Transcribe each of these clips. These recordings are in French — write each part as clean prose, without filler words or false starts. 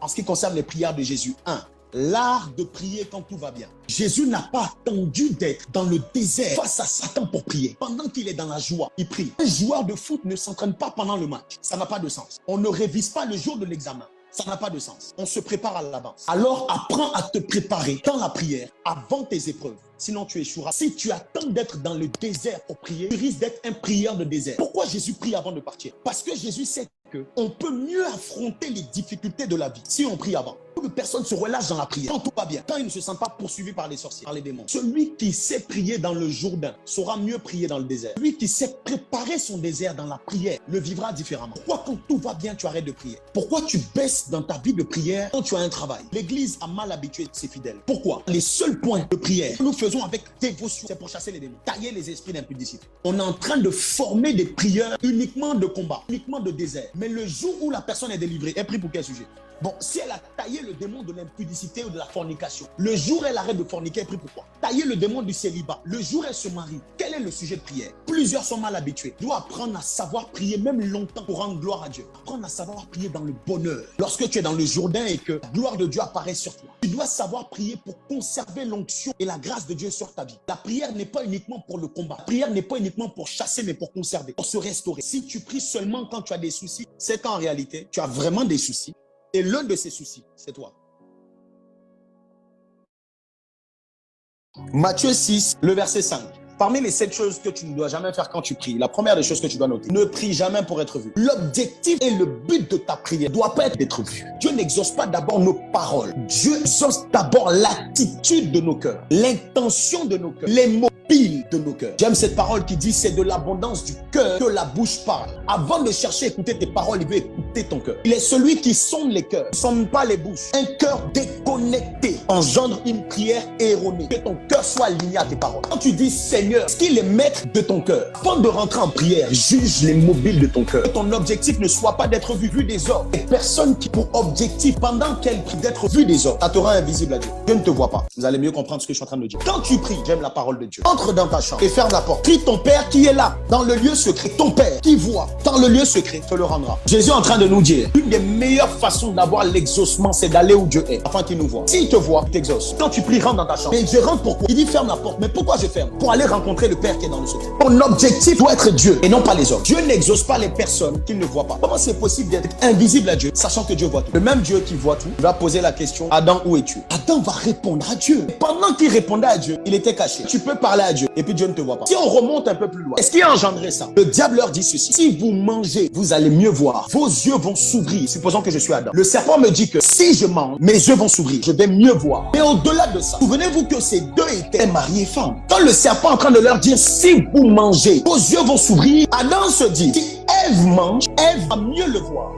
En ce qui concerne les prières de Jésus, 1. L'art de prier quand tout va bien. Jésus n'a pas attendu d'être dans le désert face à Satan pour prier. Pendant qu'il est dans la joie, il prie. Un joueur de foot ne s'entraîne pas pendant le match. Ça n'a pas de sens. On ne révise pas le jour de l'examen. Ça n'a pas de sens. On se prépare à l'avance. Alors apprends à te préparer dans la prière avant tes épreuves. Sinon tu échoueras. Si tu attends d'être dans le désert pour prier, tu risques d'être un prieur de désert. Pourquoi Jésus prie avant de partir? Parce que Jésus sait qu'on peut mieux affronter les difficultés de la vie si on prie avant. Beaucoup de personnes se relâchent dans la prière quand tout va bien, quand ils ne se sentent pas poursuivis par les sorciers, par les démons. Celui qui sait prier dans le Jourdain saura mieux prier dans le désert. Celui qui sait préparer son désert dans la prière le vivra différemment. Pourquoi quand tout va bien tu arrêtes de prier? Pourquoi tu baisses dans ta vie de prière quand tu as un travail? L'Église a mal habitué ses fidèles. Pourquoi? Les seuls points de prière que nous faisons avec dévotion, c'est pour chasser les démons, tailler les esprits d'impudicité. On est en train de former des prieurs uniquement de combat, uniquement de désert. Mais le jour où la personne est délivrée, elle prie pour quel sujet? Bon, si elle a taillé le démon de l'impudicité ou de la fornication, le jour où elle arrête de forniquer, elle prie pourquoi? Tailler le démon du célibat, le jour où elle se marie, quel est le sujet de prière? Plusieurs sont mal habitués. Tu dois apprendre à savoir prier même longtemps pour rendre gloire à Dieu. Apprendre à savoir prier dans le bonheur. Lorsque tu es dans le Jourdain et que la gloire de Dieu apparaît sur toi, tu dois savoir prier pour conserver l'onction et la grâce de Dieu sur ta vie. La prière n'est pas uniquement pour le combat. La prière n'est pas uniquement pour chasser, mais pour conserver, pour se restaurer. Si tu pries seulement quand tu as des soucis, c'est qu'en réalité, tu as vraiment des soucis. Et l'un de ces soucis, c'est toi. Matthieu 6, le verset 5. Parmi les 7 choses que tu ne dois jamais faire quand tu pries, la première des choses que tu dois noter, ne prie jamais pour être vu. L'objectif et le but de ta prière ne doit pas être d'être vu. Dieu n'exauce pas d'abord nos paroles. Dieu exauce d'abord l'attitude de nos cœurs, l'intention de nos cœurs, les mots de nos cœurs. J'aime cette parole qui dit c'est de l'abondance du cœur que la bouche parle. Avant de chercher à écouter tes paroles, il veut écouter ton cœur. Il est celui qui sonde les cœurs, ne sonde pas les bouches. Un cœur déconnecté engendre une prière erronée. Que ton cœur soit aligné à tes paroles. Quand tu dis Seigneur, est-ce qu'il est maître de ton cœur? Avant de rentrer en prière, juge les mobiles de ton cœur. Que ton objectif ne soit pas d'être vu des hommes. Les personnes qui pour objectif pendant qu'elles prient d'être vues des hommes, ça te rend invisible à Dieu. Dieu ne te voit pas. Vous allez mieux comprendre ce que je suis en train de dire. Quand tu pries, j'aime la parole de Dieu. Entre dans ta chambre et ferme la porte. Prie ton Père qui est là, dans le lieu secret. Ton Père qui voit dans le lieu secret te le rendra. Jésus est en train de nous dire, une des meilleures façons d'avoir l'exaucement, c'est d'aller où Dieu est, afin qu'il nous voit. S'il te voit, il t'exauce. Quand tu pries, rentre dans ta chambre. Mais je rentre pourquoi? Il dit ferme la porte. Mais pourquoi je ferme? Pour aller rencontrer le Père qui est dans le secret. Ton objectif doit être Dieu et non pas les hommes. Dieu n'exauce pas les personnes qu'il ne voit pas. Comment c'est possible d'être invisible à Dieu, sachant que Dieu voit tout? Le même Dieu qui voit tout va poser la question, Adam, où es-tu? Adam va répondre à Dieu. Et pendant qu'il répondait à Dieu, il était caché. Tu peux parler à Dieu et puis Dieu ne te voit pas. Si on remonte un peu plus loin, est-ce qui a engendré ça? Le diable leur dit ceci: si vous mangez, vous allez mieux voir. Vos yeux vont s'ouvrir. Supposons que je suis Adam. Le serpent me dit que si je mange, mes yeux vont s'ouvrir. Je vais mieux voir. Mais au-delà de ça, souvenez-vous que ces deux étaient mari et femme. Quand le serpent est en train de leur dire si vous mangez, vos yeux vont s'ouvrir, Adam se dit si Ève mange, Ève va mieux le voir.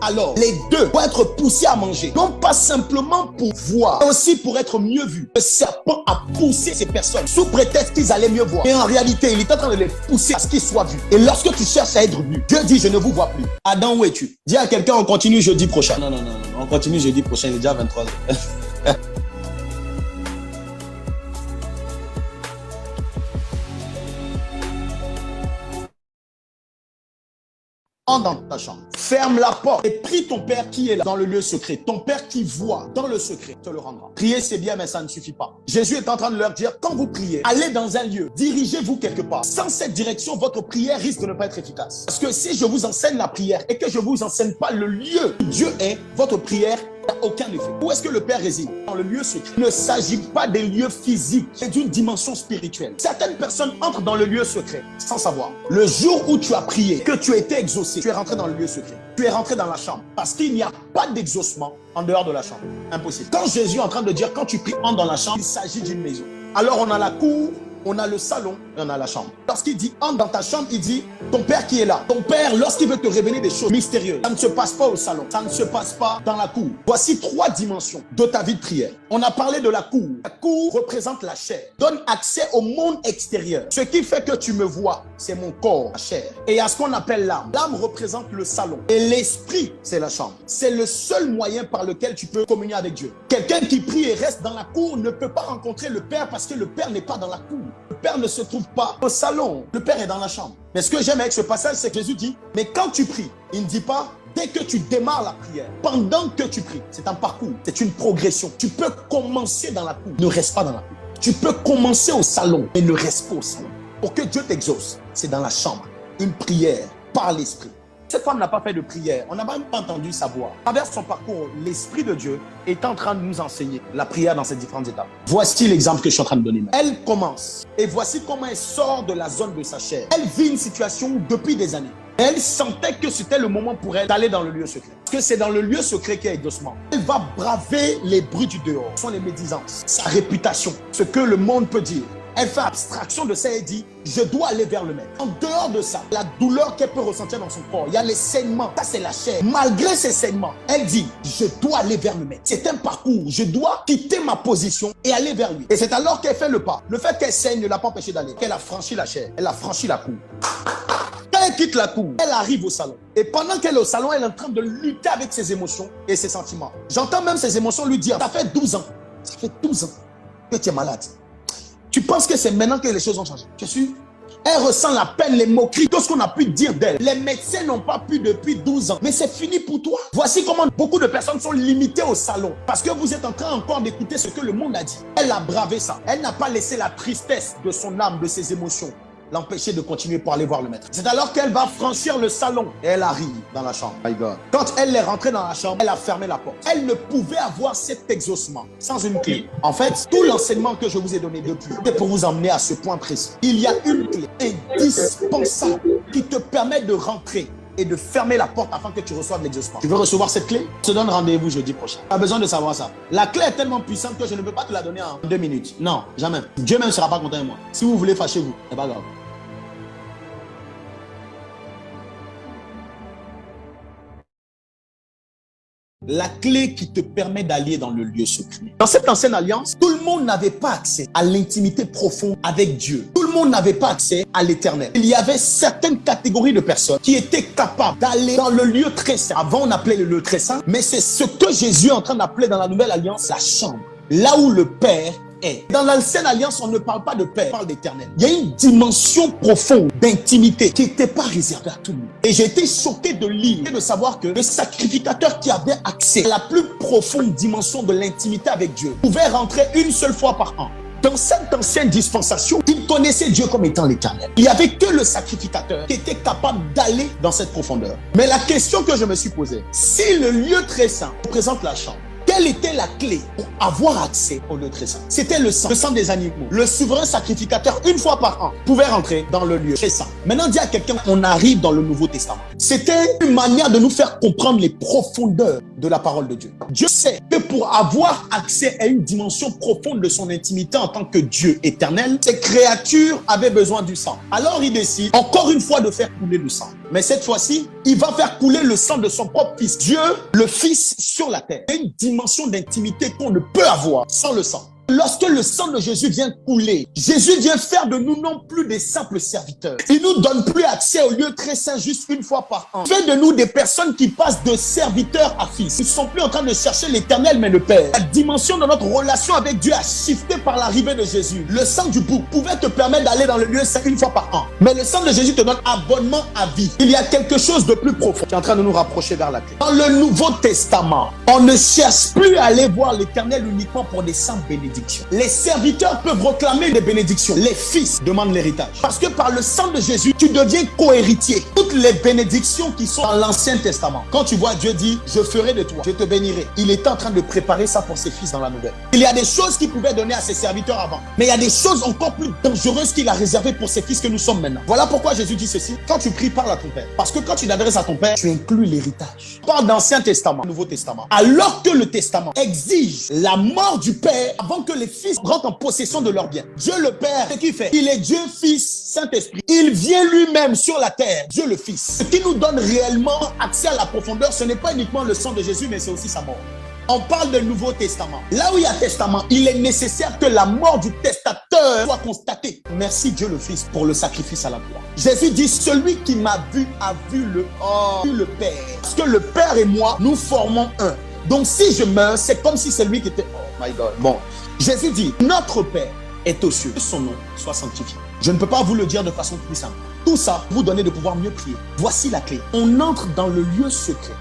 Alors, les deux vont être poussés à manger. Non pas simplement pour voir, mais aussi pour être mieux vus. Le serpent a poussé ces personnes sous prétexte qu'ils allaient mieux voir. Et en réalité, il est en train de les pousser à ce qu'ils soient vus. Et lorsque tu cherches à être vu, Dieu dit je ne vous vois plus. Adam, où es-tu? Dis à quelqu'un on continue jeudi prochain. Non, on continue jeudi prochain, il est déjà 23h. Entre dans ta chambre, ferme la porte et prie ton Père qui est là, dans le lieu secret. Ton Père qui voit dans le secret te le rendra. Prier c'est bien, mais ça ne suffit pas. Jésus est en train de leur dire, quand vous priez, allez dans un lieu, dirigez-vous quelque part. Sans cette direction, votre prière risque de ne pas être efficace. Parce que si je vous enseigne la prière et que je ne vous enseigne pas le lieu où Dieu est, votre prière n'a aucun effet. Où est-ce que le Père réside? Dans le lieu secret. Il ne s'agit pas des lieux physiques, c'est d'une dimension spirituelle. Certaines personnes entrent dans le lieu secret sans savoir. Le jour où tu as prié, que tu as été exaucé, tu es rentré dans le lieu secret. Tu es rentré dans la chambre. Parce qu'il n'y a pas d'exaucement en dehors de la chambre. Impossible. Quand Jésus est en train de dire, quand tu pries, entre dans la chambre, il s'agit d'une maison. Alors on a la cour, on a le salon et on a la chambre. Lorsqu'il dit entre dans ta chambre, il dit ton Père qui est là. Ton Père, lorsqu'il veut te révéler des choses mystérieuses, ça ne se passe pas au salon, ça ne se passe pas dans la cour. Voici 3 dimensions de ta vie de prière. On a parlé de la cour. La cour représente la chair, donne accès au monde extérieur. Ce qui fait que tu me vois, c'est mon corps, la chair. Et il y a ce qu'on appelle l'âme. L'âme représente le salon. Et l'esprit, c'est la chambre. C'est le seul moyen par lequel tu peux communier avec Dieu. Quelqu'un qui prie et reste dans la cour ne peut pas rencontrer le Père parce que le Père n'est pas dans la cour. Le Père ne se trouve pas au salon. Le Père est dans la chambre. Mais ce que j'aime avec ce passage, c'est que Jésus dit, mais quand tu pries, il ne dit pas dès que tu démarres la prière, pendant que tu pries, c'est un parcours, c'est une progression. Tu peux commencer dans la cour, ne reste pas dans la cour. Tu peux commencer au salon, mais ne reste pas au salon. Pour que Dieu t'exauce, c'est dans la chambre, une prière par l'Esprit. Cette femme n'a pas fait de prière, on n'a même pas entendu sa voix. À travers son parcours, l'Esprit de Dieu est en train de nous enseigner la prière dans ses différentes étapes. Voici l'exemple que je suis en train de donner. Elle commence, et voici comment elle sort de la zone de sa chair. Elle vit une situation depuis des années. Elle sentait que c'était le moment pour elle d'aller dans le lieu secret. Parce que c'est dans le lieu secret qu'il y a exaucement. Elle va braver les bruits du dehors. Ce sont les médisances, sa réputation, ce que le monde peut dire. Elle fait abstraction de ça et dit, je dois aller vers le maître. En dehors de ça, la douleur qu'elle peut ressentir dans son corps, il y a les saignements, ça c'est la chair. Malgré ces saignements, elle dit, je dois aller vers le maître. C'est un parcours, je dois quitter ma position et aller vers lui. Et c'est alors qu'elle fait le pas. Le fait qu'elle saigne ne l'a pas empêché d'aller. Elle a franchi la chair, elle a franchi la cour. Quand elle quitte la cour, elle arrive au salon. Et pendant qu'elle est au salon, elle est en train de lutter avec ses émotions et ses sentiments. J'entends même ses émotions lui dire, ça fait 12 ans que tu es malade. Tu penses que c'est maintenant que les choses ont changé. Je suis. Elle ressent la peine, les moqueries, tout ce qu'on a pu dire d'elle. Les médecins n'ont pas pu depuis 12 ans. Mais c'est fini pour toi. Voici comment beaucoup de personnes sont limitées au salon. Parce que vous êtes en train encore d'écouter ce que le monde a dit. Elle a bravé ça. Elle n'a pas laissé la tristesse de son âme, de ses émotions, l'empêcher de continuer pour aller voir le maître. C'est alors qu'elle va franchir le salon et elle arrive dans la chambre. My God. Quand elle est rentrée dans la chambre, elle a fermé la porte. Elle ne pouvait avoir cet exaucement sans une clé. En fait, tout l'enseignement que je vous ai donné depuis, c'est pour vous emmener à ce point précis. Il y a une clé indispensable qui te permet de rentrer et de fermer la porte afin que tu reçoives l'exaucement. Tu veux recevoir cette clé? Je te donne rendez-vous jeudi prochain. Tu as besoin de savoir ça. La clé est tellement puissante que je ne peux pas te la donner en 2 minutes. Non, jamais. Dieu même ne sera pas content de moi. Si vous voulez, fâchez-vous. C'est pas grave. La clé qui te permet d'aller dans le lieu secret. Dans cette ancienne alliance, tout le monde n'avait pas accès à l'intimité profonde avec Dieu. Tout le monde n'avait pas accès à l'éternel. Il y avait certaines catégories de personnes qui étaient capables d'aller dans le lieu très saint. Avant, on appelait le lieu très saint, mais c'est ce que Jésus est en train d'appeler dans la nouvelle alliance la chambre. Là où le Père est. Dans l'ancienne alliance, on ne parle pas de Père, on parle d'éternel. Il y a une dimension profonde d'intimité qui n'était pas réservée à tout le monde. Et j'ai été choqué de lire et de savoir que le sacrificateur qui avait accès à la plus profonde dimension de l'intimité avec Dieu pouvait rentrer une seule fois par an. Dans cette ancienne dispensation, il connaissait Dieu comme étant l'éternel. Il n'y avait que le sacrificateur qui était capable d'aller dans cette profondeur. Mais la question que je me suis posée, si le lieu très saint représente la chambre, quelle était la clé pour avoir accès au lieu très saint? C'était le sang des animaux. Le souverain sacrificateur, une fois par an, pouvait rentrer dans le lieu très saint. Maintenant, dis à quelqu'un, on arrive dans le Nouveau Testament. C'était une manière de nous faire comprendre les profondeurs de la parole de Dieu. Dieu sait que pour avoir accès à une dimension profonde de son intimité en tant que Dieu éternel, ses créatures avaient besoin du sang. Alors il décide encore une fois de faire couler le sang. Mais cette fois-ci, il va faire couler le sang de son propre fils. Dieu, le fils sur la terre. Une dimension d'intimité qu'on ne peut avoir sans le sang. Lorsque le sang de Jésus vient couler, Jésus vient faire de nous non plus des simples serviteurs. Il nous donne plus accès au lieu très saint juste une fois par an. Il fait de nous des personnes qui passent de serviteurs à fils. Ils ne sont plus en train de chercher l'éternel mais le Père. La dimension de notre relation avec Dieu a shifté par l'arrivée de Jésus. Le sang du bouc pouvait te permettre d'aller dans le lieu saint une fois par an. Mais le sang de Jésus te donne abonnement à vie. Il y a quelque chose de plus profond qui est en train de nous rapprocher vers la clé. Dans le Nouveau Testament, on ne cherche plus à aller voir l'éternel uniquement pour des saints bénédictions. Les serviteurs peuvent réclamer des bénédictions. Les fils demandent l'héritage. Parce que par le sang de Jésus, tu deviens co-héritier. Toutes les bénédictions qui sont dans l'Ancien Testament. Quand tu vois Dieu dit, je ferai de toi, je te bénirai. Il est en train de préparer ça pour ses fils dans la nouvelle. Il y a des choses qu'il pouvait donner à ses serviteurs avant. Mais il y a des choses encore plus dangereuses qu'il a réservées pour ses fils que nous sommes maintenant. Voilà pourquoi Jésus dit ceci. Quand tu pries, parle à ton Père. Parce que quand tu t'adresses à ton Père, tu inclus l'héritage. Parle d'Ancien Testament, Nouveau Testament. Alors que le Testament exige la mort du Père avant que les fils rentrent en possession de leurs biens. Dieu le Père, ce qu'il fait, il est Dieu, Fils, Saint-Esprit. Il vient lui-même sur la terre, Dieu le Fils. Ce qui nous donne réellement accès à la profondeur, ce n'est pas uniquement le sang de Jésus, mais c'est aussi sa mort. On parle de Nouveau Testament. Là où il y a testament, il est nécessaire que la mort du testateur soit constatée. Merci Dieu le Fils pour le sacrifice à la croix. Jésus dit, celui qui m'a vu a vu le Père. Parce que le Père et moi, nous formons un. Donc si je meurs, c'est comme si c'est lui qui était... Oh my God. Bon. Jésus dit, notre Père est aux cieux, que son nom soit sanctifié. Je ne peux pas vous le dire de façon plus simple. Tout ça, vous donner de pouvoir mieux prier. Voici la clé. On entre dans le lieu secret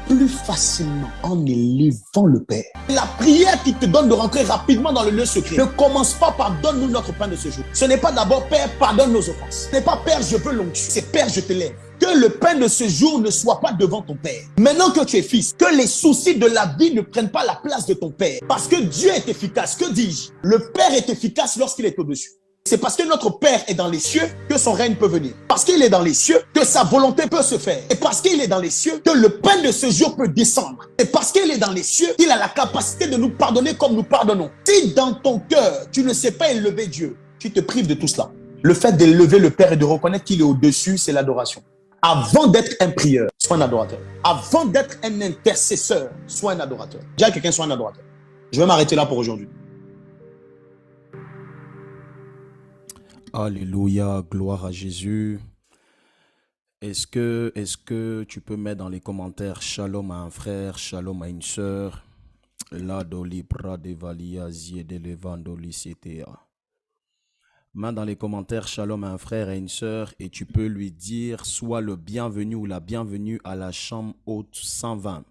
plus facilement en élevant le Père. La prière qui te donne de rentrer rapidement dans le lieu secret ne commence pas par donne-nous notre pain de ce jour. Ce n'est pas d'abord Père, pardonne nos offenses. Ce n'est pas Père, je veux l'onctuer. C'est Père, je t'élève. Que le pain de ce jour ne soit pas devant ton Père. Maintenant que tu es fils, que les soucis de la vie ne prennent pas la place de ton Père. Parce que Dieu est efficace. Que dis-je? Le Père est efficace lorsqu'il est au-dessus. C'est parce que notre Père est dans les cieux que son règne peut venir. Parce qu'il est dans les cieux que sa volonté peut se faire. Et parce qu'il est dans les cieux que le pain de ce jour peut descendre. Et parce qu'il est dans les cieux qu'il a la capacité de nous pardonner comme nous pardonnons. Si dans ton cœur, tu ne sais pas élever Dieu, tu te prives de tout cela. Le fait d'élever le Père et de reconnaître qu'il est au-dessus, c'est l'adoration. Avant d'être un prieur, sois un adorateur. Avant d'être un intercesseur, sois un adorateur. Dis à quelqu'un, sois un adorateur. Je vais m'arrêter là pour aujourd'hui. Alléluia, gloire à Jésus. Est-ce que tu peux mettre dans les commentaires shalom à un frère, shalom à une sœur? La doli pradevalia ziede levandoli CTA. Mets dans les commentaires shalom à un frère et une sœur et tu peux lui dire sois le bienvenu ou la bienvenue à la chambre haute 120.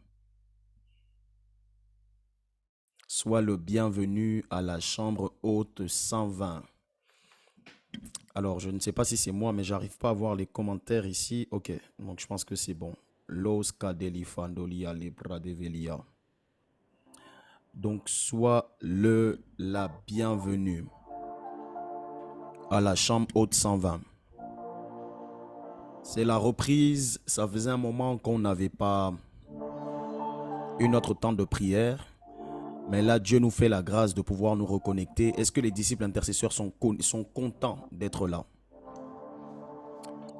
Sois le bienvenu à la chambre haute 120. Alors, je ne sais pas si c'est moi, mais j'arrive pas à voir les commentaires ici. Ok, donc je pense que c'est bon. Los kadeli fandolia libra develia. Donc, sois la bienvenue à la chambre haute 120. C'est la reprise. Ça faisait un moment qu'on n'avait pas eu notre temps de prière. Mais là, Dieu nous fait la grâce de pouvoir nous reconnecter. Est-ce que les disciples intercesseurs sont contents d'être là?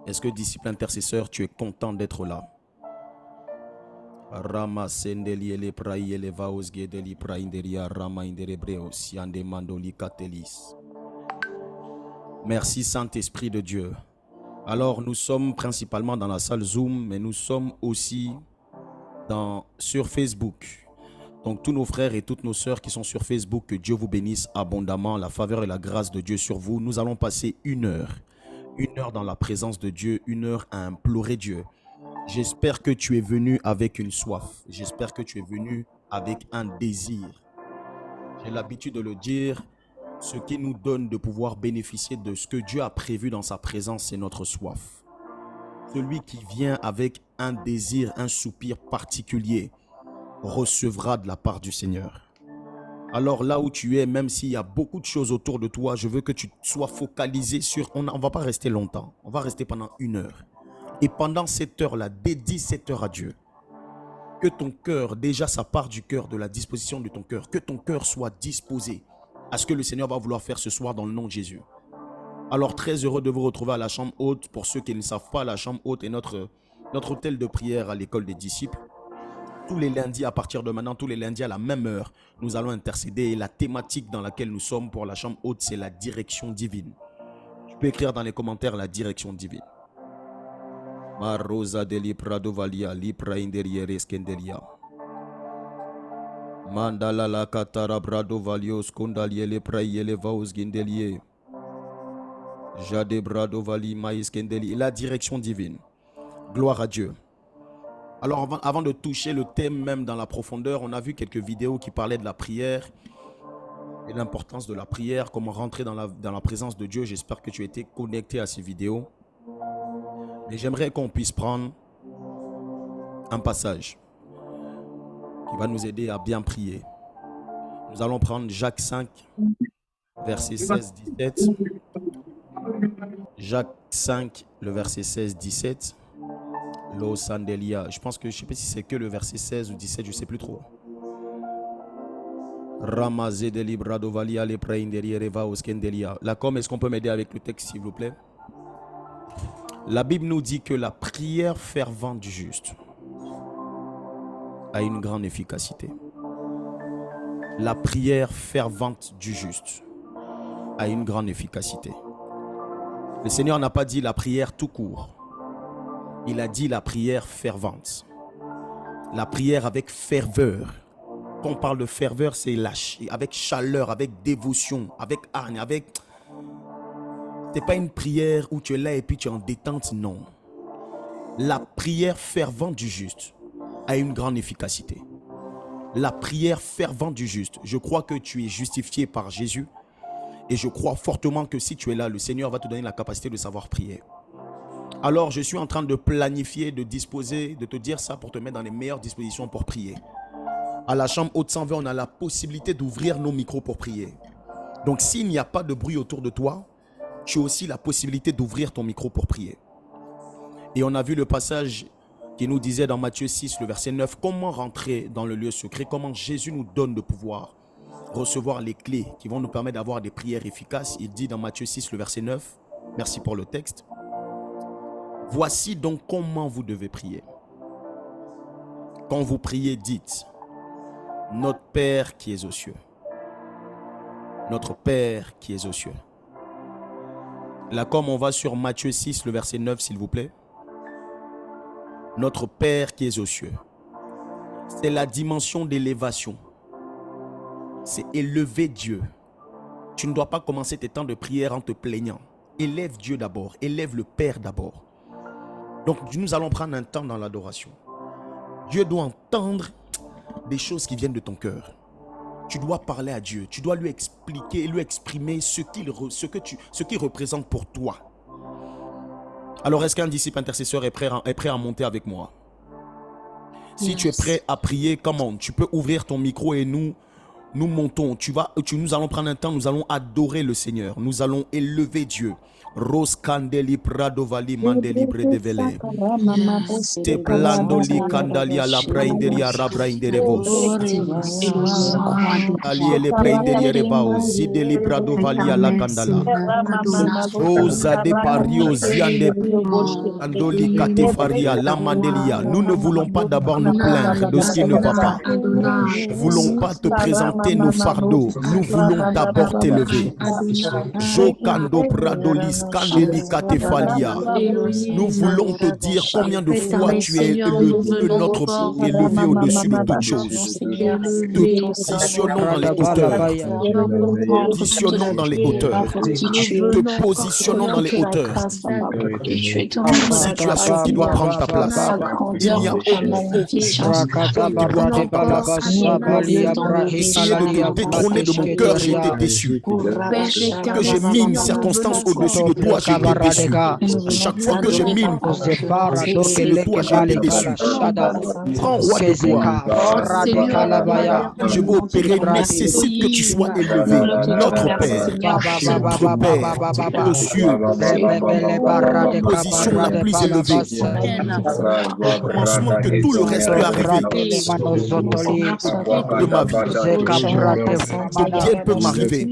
Est-ce que disciple intercesseur, tu es content d'être là? Rama sendeli ele prai ele vaos gedeli prainderia rama inderebreo siande mandoli katelis. Merci Saint-Esprit de Dieu. Alors nous sommes principalement dans la salle Zoom, mais nous sommes aussi sur Facebook. Donc tous nos frères et toutes nos sœurs qui sont sur Facebook, que Dieu vous bénisse abondamment, la faveur et la grâce de Dieu sur vous. Nous allons passer une heure dans la présence de Dieu, une heure à implorer Dieu. J'espère que tu es venu avec une soif. J'espère que tu es venu avec un désir. J'ai l'habitude de le dire, ce qui nous donne de pouvoir bénéficier de ce que Dieu a prévu dans sa présence, c'est notre soif. Celui qui vient avec un désir, un soupir particulier, recevra de la part du Seigneur. Alors là où tu es, même s'il y a beaucoup de choses autour de toi, je veux que tu sois focalisé sur... On ne va pas rester longtemps, on va rester pendant une heure. Et pendant cette heure-là, dédie cette heure à Dieu. Que ton cœur, déjà ça part du cœur, de la disposition de ton cœur, que ton cœur soit disposé à ce que le Seigneur va vouloir faire ce soir dans le nom de Jésus. Alors très heureux de vous retrouver à la chambre haute. Pour ceux qui ne savent pas, la chambre haute est notre hôtel de prière à l'école des disciples. Tous les lundis, à partir de maintenant, tous les lundis à la même heure, nous allons intercéder. Et la thématique dans laquelle nous sommes pour la chambre haute, c'est la direction divine. Tu peux écrire dans les commentaires la direction divine. Ma rosa deli pradovalia lipra inderiere skendelia. Mandala la katara bradovalio skondalie le praiele vaus gindelie. Jade bradovali maïs kendeli. La direction divine. Gloire à Dieu. Alors avant de toucher le thème même dans la profondeur, on a vu quelques vidéos qui parlaient de la prière et l'importance de la prière, comment rentrer dans la présence de Dieu. J'espère que tu as été connecté à ces vidéos. Mais j'aimerais qu'on puisse prendre un passage qui va nous aider à bien prier. Nous allons prendre Jacques 5, verset 16-17. Jacques 5, le verset 16-17. Lo Sandelia. Je pense que je ne sais pas si c'est que le verset 16 ou 17, je ne sais plus trop. Ramazé de Libradovalia le Prainderia Oskendelia. La com, est-ce qu'on peut m'aider avec le texte, s'il vous plaît? La Bible nous dit que la prière fervente du juste a une grande efficacité. La prière fervente du juste a une grande efficacité. Le Seigneur n'a pas dit la prière tout court. Il a dit la prière fervente. La prière avec ferveur. Quand on parle de ferveur, c'est avec chaleur, avec dévotion, avec hargne, avec... C'est pas une prière où tu es là et puis tu es en détente, non. La prière fervente du juste a une grande efficacité. La prière fervente du juste. Je crois que tu es justifié par Jésus et je crois fortement que si tu es là, le Seigneur va te donner la capacité de savoir prier. Alors, je suis en train de planifier, de disposer, de te dire ça pour te mettre dans les meilleures dispositions pour prier. À la chambre haute 120, on a la possibilité d'ouvrir nos micros pour prier. Donc, s'il n'y a pas de bruit autour de toi, tu as aussi la possibilité d'ouvrir ton micro pour prier. Et on a vu le passage qui nous disait dans Matthieu 6, le verset 9, comment rentrer dans le lieu secret, comment Jésus nous donne le pouvoir, recevoir les clés qui vont nous permettre d'avoir des prières efficaces. Il dit dans Matthieu 6, le verset 9, merci pour le texte, voici donc comment vous devez prier. Quand vous priez, dites, notre Père qui es aux cieux. Notre Père qui es aux cieux. Là, comme on va sur Matthieu 6, le verset 9, s'il vous plaît. Notre Père qui es aux cieux. C'est la dimension d'élévation. C'est élever Dieu. Tu ne dois pas commencer tes temps de prière en te plaignant. Élève Dieu d'abord. Élève le Père d'abord. Donc, nous allons prendre un temps dans l'adoration. Dieu doit entendre des choses qui viennent de ton cœur. Tu dois parler à Dieu. Tu dois lui expliquer et lui exprimer ce qu'il représente pour toi. Alors, est-ce qu'un disciple intercesseur est prêt à monter avec moi? Si tu es prêt à prier, comment? Tu peux ouvrir ton micro et nous montons. Nous allons prendre un temps, nous allons adorer le Seigneur. Nous allons élever Dieu. Ros candeli pradovali mandeli bredevele. Te plandoli candali alla prainderia rabrainderevos. Ali ele prainderia rebao. Zideli pradovali alla candala. Rosa de pario ziande andoli katefaria la mandelia. Nous ne voulons pas d'abord nous plaindre de ce qui ne va pas. Nous ne voulons pas te présenter nos fardeaux. Nous voulons d'abord t'élever. Jokando pradolis. Nous voulons te dire combien de fois tu es élevé au-dessus de toutes choses. Te positionnons dans les hauteurs. Positionnons dans les hauteurs. Te positionnons dans les hauteurs. Une situation qui doit prendre ta place. Il n'y a aucune situation qui doit prendre ta place. Essayez de te détrôner de mon cœur, j'ai été déçu. Que j'ai mis une circonstance au-dessus de toi, j'ai été déçu. Chaque fois que j'ai mis une au-dessus de toi, j'ai été déçu. Prends roi de toi. Je veux opérer, nécessite que tu sois élevé. Notre Père, aux cieux, position la plus élevée. Commencement que tout le reste peut arriver de ma vie. De bien peut m'arriver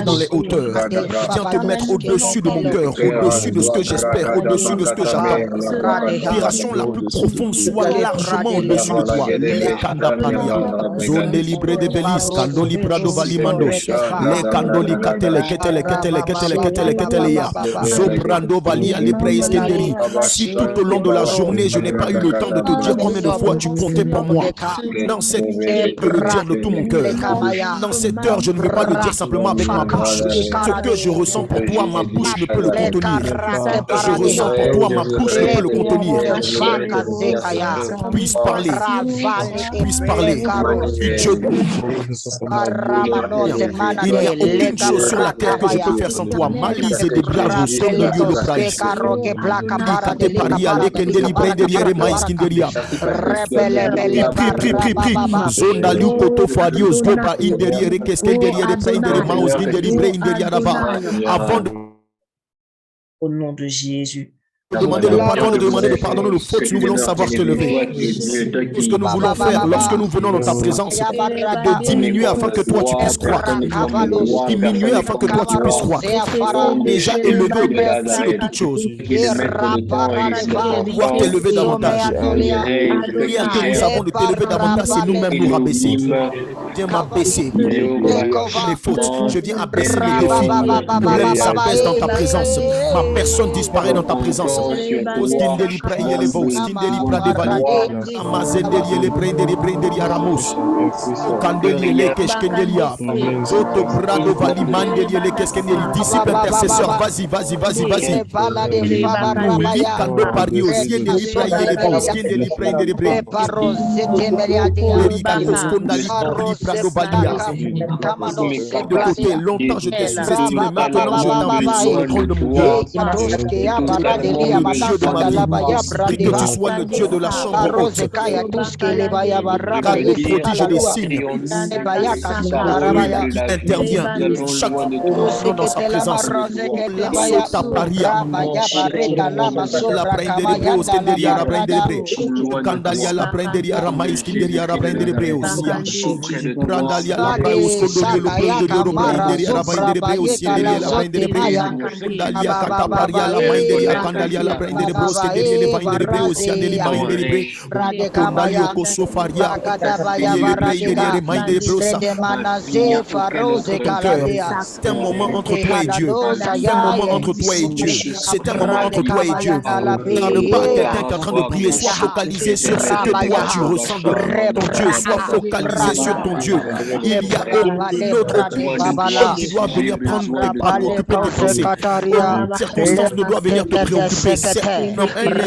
dans les hauteurs. Viens te mettre au-dessus de mon cœur, au-dessus de ce que j'espère, au-dessus de ce que j'attends. L'aspiration la plus profonde soit largement au-dessus de toi. Les Kandapania, zone libre de Belis, Kandoli Prado Valimandos, les Kandoli Katele, Ketelea, Zobrando Valia, les Preeskenderi. Si tout au long de la journée, je n'ai pas eu le temps de te dire combien de fois tu comptais pour moi, dans cette heure, je peux le dire de tout mon cœur. Dans cette heure, je ne veux pas le dire simplement avec ma bouche. Ce que je ressens pour toi, ma bouche ne peut le contenir. Ce que je ressens pour toi, ma bouche ne peut le contenir. Puisse parler. Puisse parler. Il n'y a aucune chose sur la terre que je peux faire sans toi. Malise et des blagues au son de Dieu le praise. Prie. Zonda Lukoto Fadios Gopa Inderiere Keskenderiere Praindere Maus Ginderi Brainderi Araba. Avant de Au nom de Jésus. demander le pardon, de demander le pardon de nos fautes, nous voulons savoir te lever. Tout ce que nous voulons faire lorsque nous venons dans ta présence, c'est de diminuer afin que toi tu puisses croître. Diminuer afin que toi tu puisses croître. Déjà élevé au-dessus de toutes choses. Pouvoir t'élever davantage. Prière que nous avons de t'élever davantage, c'est nous-mêmes nous rabaisser. Viens m'abaisser mes fautes. Je viens abaisser mes défis. Problème s'abaisse dans ta présence. Ma personne disparaît dans ta présence. Oskindeli praindeli vo, skindeli pradevali. Amazendeli ele praindeli praindeli aramos. Okandeli ele keshkendelia. Zoto prado vali mandeli ele keskendeli. Disciple intercesseur, vas-y, vas-y, vas-y, vas-y. Likando pario, skindeli praindeli vo, skindeli praindeli praindeli. De côté, longtemps je t'ai sous-estimé, maintenant je t'invite sur le trône de mon cœur. Le Dieu de ma vie, prie que tu sois le Dieu de la chambre haute. Car le prodige des signes qui intervient chaque fois dans sa présence. La sota paria, la prendere breos, kenderia la prendere bre, candalia la prenderia ramais, kenderia la prendere breosia, prandalia la praus, condorio lo prenderio lo prenderia la prendere breosia, la prendere bre, dalia cataparia la prenderia, candalia la prendere breos, kenderia le prendere breosia, deli prendere bre, condalio cosofaria, le prenderia le prendere breosa. C'est un moment entre toi et Dieu. C'est un moment entre toi et Dieu. C'est un moment entre toi et Dieu. Regarde pas quelqu'un qui est en train de prier. Sois focalisé sur ce que toi tu ressens de ton Dieu. Sois focalisé sur ton Dieu. Il y a une autre qui doit venir prendre tes pas, occuper tes pensées. Une circonstance ne doit venir te préoccuper. C'est un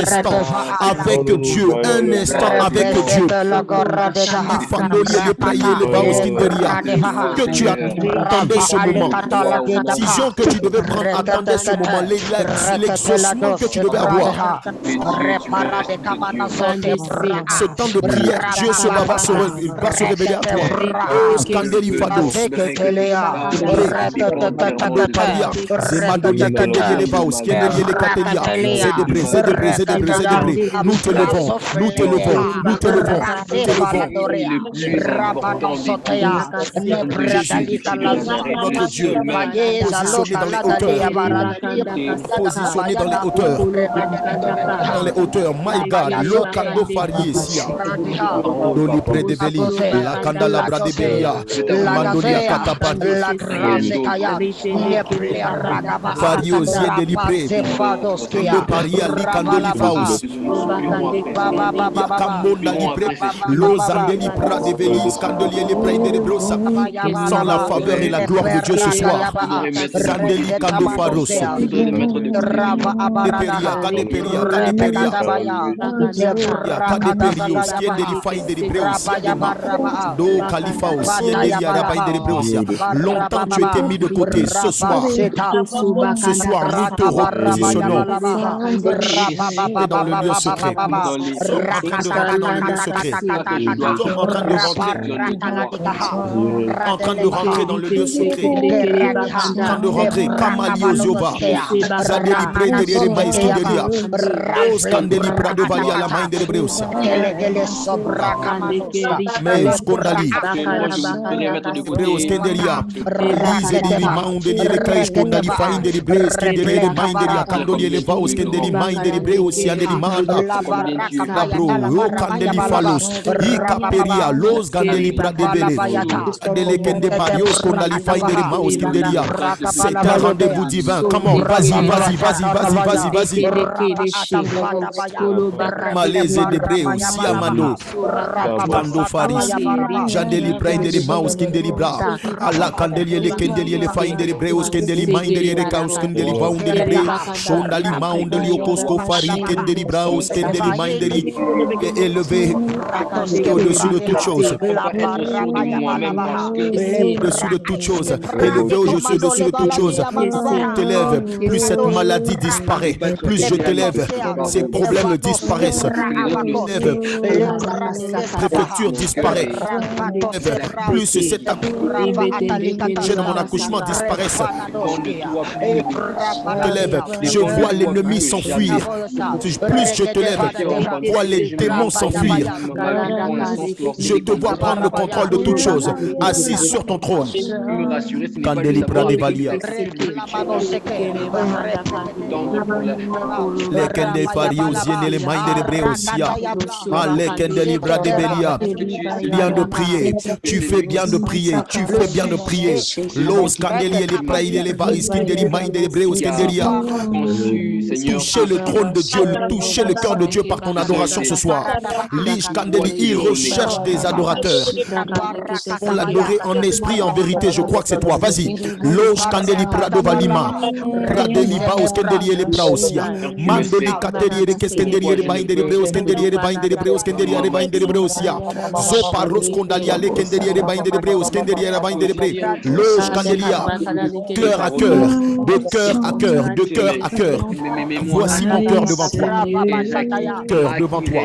instant avec Dieu. Un instant avec Dieu. Que tu attendais ce moment. Décision que tu devais prendre, attendais ce moment. L'exaucement que tu devais avoir. Ce temps de prière, Dieu va se révéler à toi. Scandeli fados. Nous te levons, nous te levons, nous te levons, nous te levons. Notre Dieu, positionné dans les hauteurs, dans les hauteurs, my God, l'okando fariesia, doni predeveli, la candala bradebelia, mandolia catapati, fariosie delipre, le paria licandoli faus, yakamona lipre, lozandeli pradeveli, scandolier les près de brosa, sans la faveur et la gloire de Dieu ce soir. Sandeli kando faros. Kadeperia, kadeperia, kadeperia. Kadeperia, skiendeli faindeli breosia. Do kalifaos, skiendeli arabaindeli breosia. Longtemps tu étais mis de côté. Ce soir, nous te repositionnons. Et dans le lieu secret. Nous sommes en train de rentrer dans le lieu secret. Nous sommes en train de rentrer dans le lieu secret. En train de rentrer. Kamali Ozioba. Zadeli prendere maiskindelia. Scandeli pradovalia la main de Breusia. Mais scondali. Breuskendelia. Lise di maundeli le kai scondali fainde di Breuskendelia le maindelia candoli le vauskendelia mainde di Breusia de manda. La bro, o candeli falos. I caperia los gandeli pradebele. Dele kende parios scondali fainde di mauskendelia. C'est un rendez-vous divin. Comment? Vas-y. Malaise de Breu, Siamano, Bando Faris, Jandeli Braindeli Maus Kindeli Bra, Allah Candeli le Kendeli le Faindeli Breus Kendeli Mindeli de Kaus Kendeli Boundeli Bre, Shondali Moundeli Okosko Fari Kendeli Braus Kendeli Mindeli est élevé au-dessus de toute chose. Au-dessus de toute chose, élevé au-dessus de toute chose. T'élèves, plus cette maladie disparaît, plus je t'élève, ces problèmes disparaissent. Préfecture disparaît. Plus cette gêne mon accouchement disparaissent. T'élève, je vois l'ennemi s'enfuir. Plus je te lève, je vois les démons s'enfuir. Je te vois prendre le contrôle de toutes choses, assis sur ton trône. Candeli Pradevalia. Les Kende Farios, les Maïne de Breosia, les Kende Libra de Belia. Bien de prier, tu fais bien de prier, tu fais bien de prier. Los Candeli et les Praïd et les Varis, Kendeli Maïne de Breos, Kendelia. toucher le trône de Dieu, toucher le cœur de Dieu par ton adoration ce soir. Lich Kandeli, il recherche des adorateurs. On l'adorer en esprit, en vérité. Je crois que c'est toi. Vas-y. Losh Kandeli Prado Valima. Pradeli Baos Kendeli et les Praosia. Mandeli Kateri et les Keskenderi et les Bainderi Breos Kenderi et les Bainderi Breos Kenderi et les Bainderi Breosia. Zoparos Kondalia, les Kenderi et les Bainderi Breos Kenderi et les Bainderi Breos. Losh Kandelia. Cœur à cœur, de cœur à cœur, de cœur à cœur. Voici mon cœur devant toi. Cœur devant toi.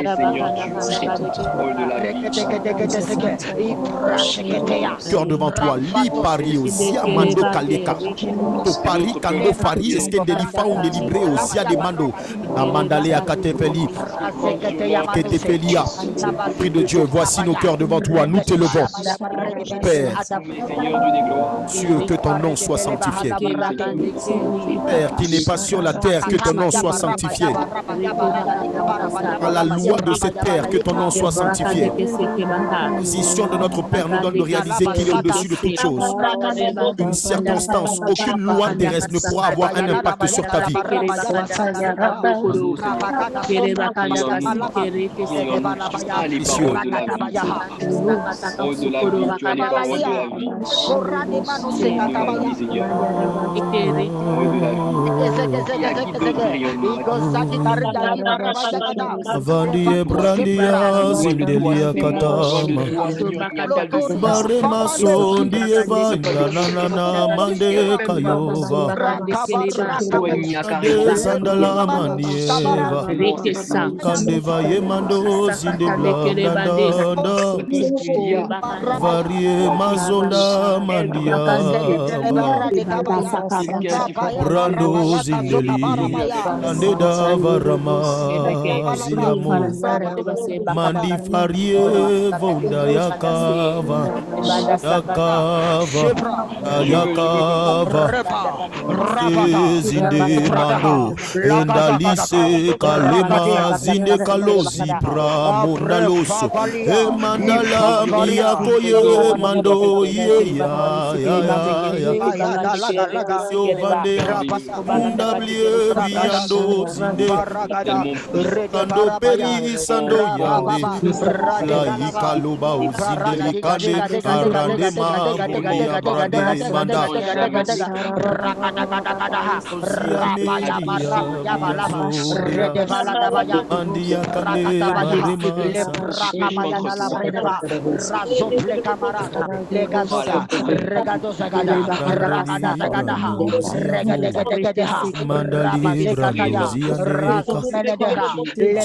Cœur devant toi. Li pari osia mando kaleka. To pari kando fari eskendeli faun de libre osia de mando. Amandale à katefeli. Ketefelia. Prix de Dieu, voici nos cœurs devant toi. Nous t'élevons. Père, Dieu, que ton nom soit sanctifié. Père, qui n'est pas sur la terre, que ton nom soit sanctifié. À la loi de cette terre, que ton nom soit sanctifié. Position de notre Père nous donne de réaliser qu'il est au-dessus de toutes choses. Une circonstance, aucune loi terrestre ne pourra avoir un impact sur ta vie. Messieurs, Vandia brandia zindelia katama barema sondi evanda na mande kayova sandala manieva kandeva yemando zinde blanda varie mazonda mandia brando zindeli andeda varama ziamu mandi farie vonda yakava zinde mando endalise kalema zinde kalozi pra monaloso mandala miakoye mando ya Yovandera Mundablie Viando Zinde Kando Peri Sando Yande La Ikaluba Uzinde Likade Arandema Bunia Brande Manda Andia Kane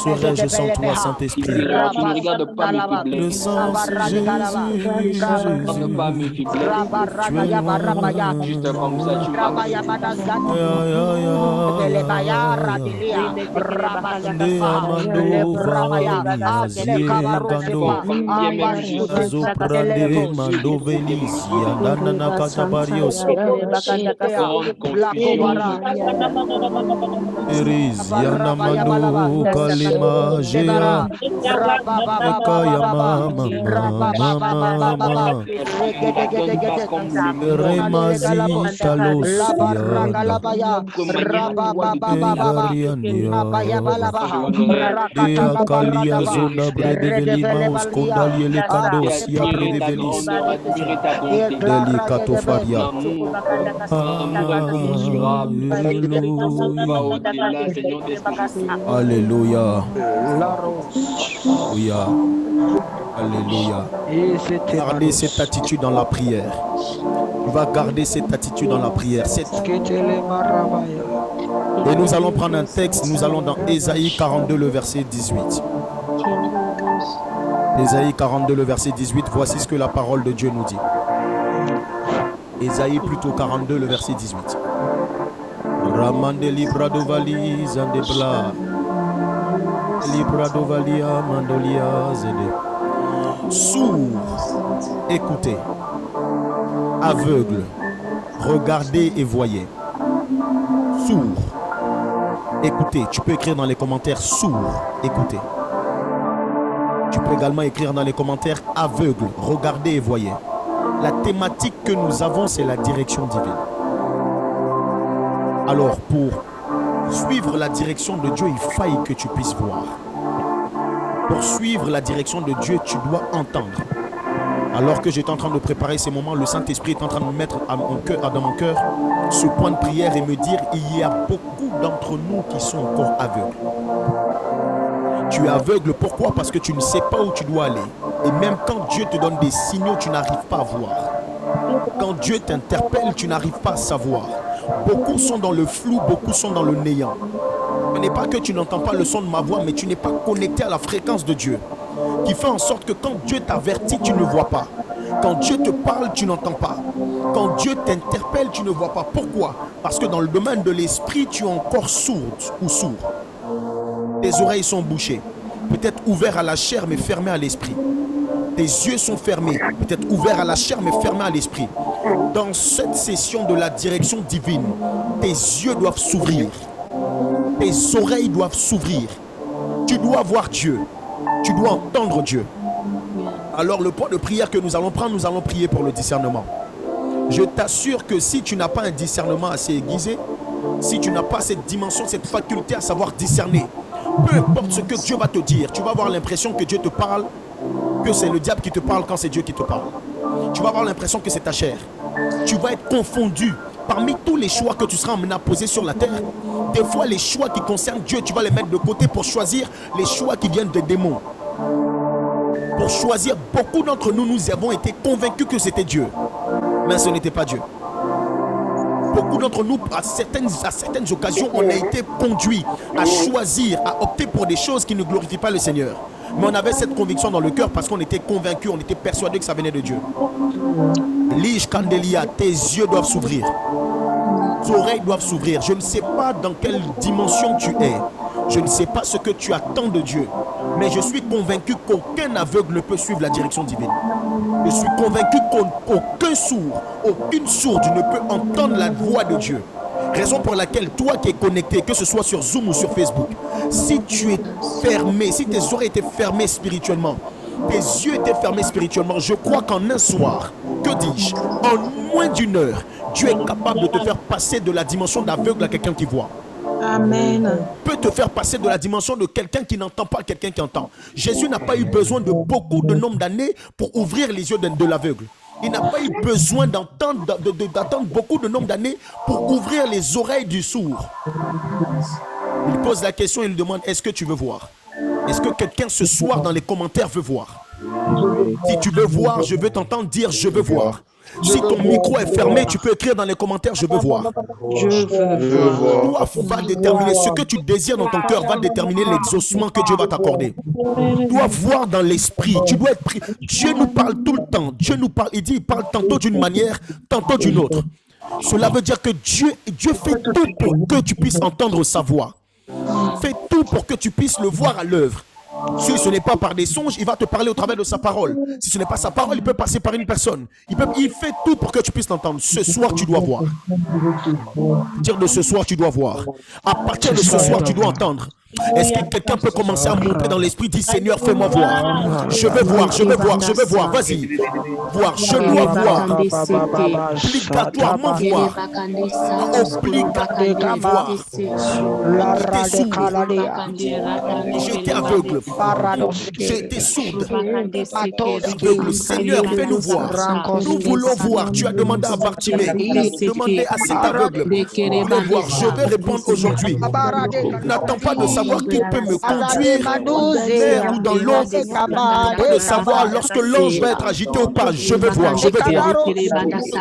Serais-je sans toi, Saint-Esprit? Tu ne regardes pas mes faiblesses. Le sang, Jésus. Pas mes faiblesses. Juste comme ça, tu Yana mando kalima jera ekaya mama remazi talosia dea kalia zona bredevelima uskondalie le kandosia bredevelis delicato faria. Alléluia. Alléluia. Alléluia. Gardez cette attitude dans la prière. Tu vas garder cette attitude dans la prière. Et nous allons prendre un texte. Nous allons dans Ésaïe 42, le verset 18. Ésaïe 42, le verset 18. Voici ce que la parole de Dieu nous dit. Ésaïe plutôt 42, le verset 18. Ramande librado vali zandebla librado valia mandolia zede. Sourd, écoutez. Aveugle, regardez et voyez. Sourd, écoutez. Tu peux écrire dans les commentaires sourd, écoutez. Tu peux également écrire dans les commentaires aveugle, regardez et voyez. La thématique que nous avons, c'est la direction divine. Alors, pour suivre la direction de Dieu, il faille que tu puisses voir. Pour suivre la direction de Dieu, tu dois entendre. Alors que j'étais en train de préparer ces moments, le Saint-Esprit est en train de mettre dans mon cœur ce point de prière et me dire, il y a beaucoup d'entre nous qui sont encore aveugles. Tu es aveugle, pourquoi? Parce que tu ne sais pas où tu dois aller. Et même quand Dieu te donne des signaux, tu n'arrives pas à voir. Quand Dieu t'interpelle, tu n'arrives pas à savoir. Beaucoup sont dans le flou, beaucoup sont dans le néant. Ce n'est pas que tu n'entends pas le son de ma voix, mais tu n'es pas connecté à la fréquence de Dieu. Qui fait en sorte que quand Dieu t'avertit, tu ne vois pas. Quand Dieu te parle, tu n'entends pas. Quand Dieu t'interpelle, tu ne vois pas. Pourquoi? Parce que dans le domaine de l'esprit, tu es encore sourde ou sourd. Tes oreilles sont bouchées. Peut-être ouvertes à la chair, mais fermées à l'esprit. Tes yeux sont fermés. Peut-être ouverts à la chair, mais fermés à l'esprit. Dans cette session de la direction divine, tes yeux doivent s'ouvrir. Tes oreilles doivent s'ouvrir. Tu dois voir Dieu. Tu dois entendre Dieu. Alors le point de prière que nous allons prendre, nous allons prier pour le discernement. Je t'assure que si tu n'as pas un discernement assez aiguisé, si tu n'as pas cette dimension, cette faculté à savoir discerner, peu importe ce que Dieu va te dire, tu vas avoir l'impression que Dieu te parle, que c'est le diable qui te parle quand c'est Dieu qui te parle. Tu vas avoir l'impression que c'est ta chair. Tu vas être confondu. Parmi tous les choix que tu seras amené à poser sur la terre, des fois les choix qui concernent Dieu, tu vas les mettre de côté pour choisir les choix qui viennent des démons. Pour choisir, beaucoup d'entre nous, nous avons été convaincus que c'était Dieu. Mais ce n'était pas Dieu. Beaucoup d'entre nous, à certaines occasions, on a été conduits à choisir, à opter pour des choses qui ne glorifient pas le Seigneur. Mais on avait cette conviction dans le cœur parce qu'on était convaincus, on était persuadés que ça venait de Dieu. Lige Candelia, tes yeux doivent s'ouvrir. Tes oreilles doivent s'ouvrir. Je ne sais pas dans quelle dimension tu es. Je ne sais pas ce que tu attends de Dieu. Mais je suis convaincu qu'aucun aveugle ne peut suivre la direction divine. Je suis convaincu qu'aucun sourd, aucune sourde ne peut entendre la voix de Dieu. Raison pour laquelle toi qui es connecté, que ce soit sur Zoom ou sur Facebook, si tu es fermé, si tes oreilles étaient fermées spirituellement, tes yeux étaient fermés spirituellement, je crois qu'en un soir, que dis-je, en moins d'une heure, Dieu est capable de te faire passer de la dimension d'aveugle à quelqu'un qui voit. Amen. Peut te faire passer de la dimension de quelqu'un qui n'entend pas à quelqu'un qui entend. Jésus n'a pas eu besoin de beaucoup de nombre d'années pour ouvrir les yeux de l'aveugle. Il n'a pas eu besoin d'attendre beaucoup de nombre d'années pour ouvrir les oreilles du sourd. Il pose la question et il demande, est-ce que tu veux voir? Est-ce que quelqu'un ce soir dans les commentaires veut voir? Si tu veux voir, je veux t'entendre dire, je veux voir. Si ton micro est fermé, tu peux écrire dans les commentaires, je veux voir. Toi, va déterminer ce que tu désires dans ton cœur, va déterminer l'exaucement que Dieu va t'accorder. Tu dois voir dans l'esprit, tu dois être pris. Dieu nous parle tout le temps. Dieu nous parle, il parle tantôt d'une manière, tantôt d'une autre. Cela veut dire que Dieu fait tout pour que tu puisses entendre sa voix. Fait tout pour que tu puisses le voir à l'œuvre. Si ce n'est pas par des songes, il va te parler au travers de sa parole. Si ce n'est pas sa parole, il peut passer par une personne. Il fait tout pour que tu puisses l'entendre. Ce soir, tu dois voir. Dire de ce soir, tu dois voir. À partir de ce soir, tu dois entendre. Est-ce que quelqu'un peut commencer à monter dans l'esprit, dit Seigneur, fais-moi voir. Je veux voir, je veux voir, je veux voir. Vas-y. Voir, je dois voir. Obligatoirement voir. Obligatoirement voir. J'étais aveugle. J'étais sourde. Aveugle. Seigneur, fais-nous voir. Nous voulons voir. Tu as demandé à Bartimée. Demandez à cet aveugle. Nous voulons voir. Je vais répondre aujourd'hui. N'attends pas de savoir qui peut me conduire en mer ou dans l'eau. De savoir lorsque l'ange va être agité ou pas. Je veux voir, je veux voir.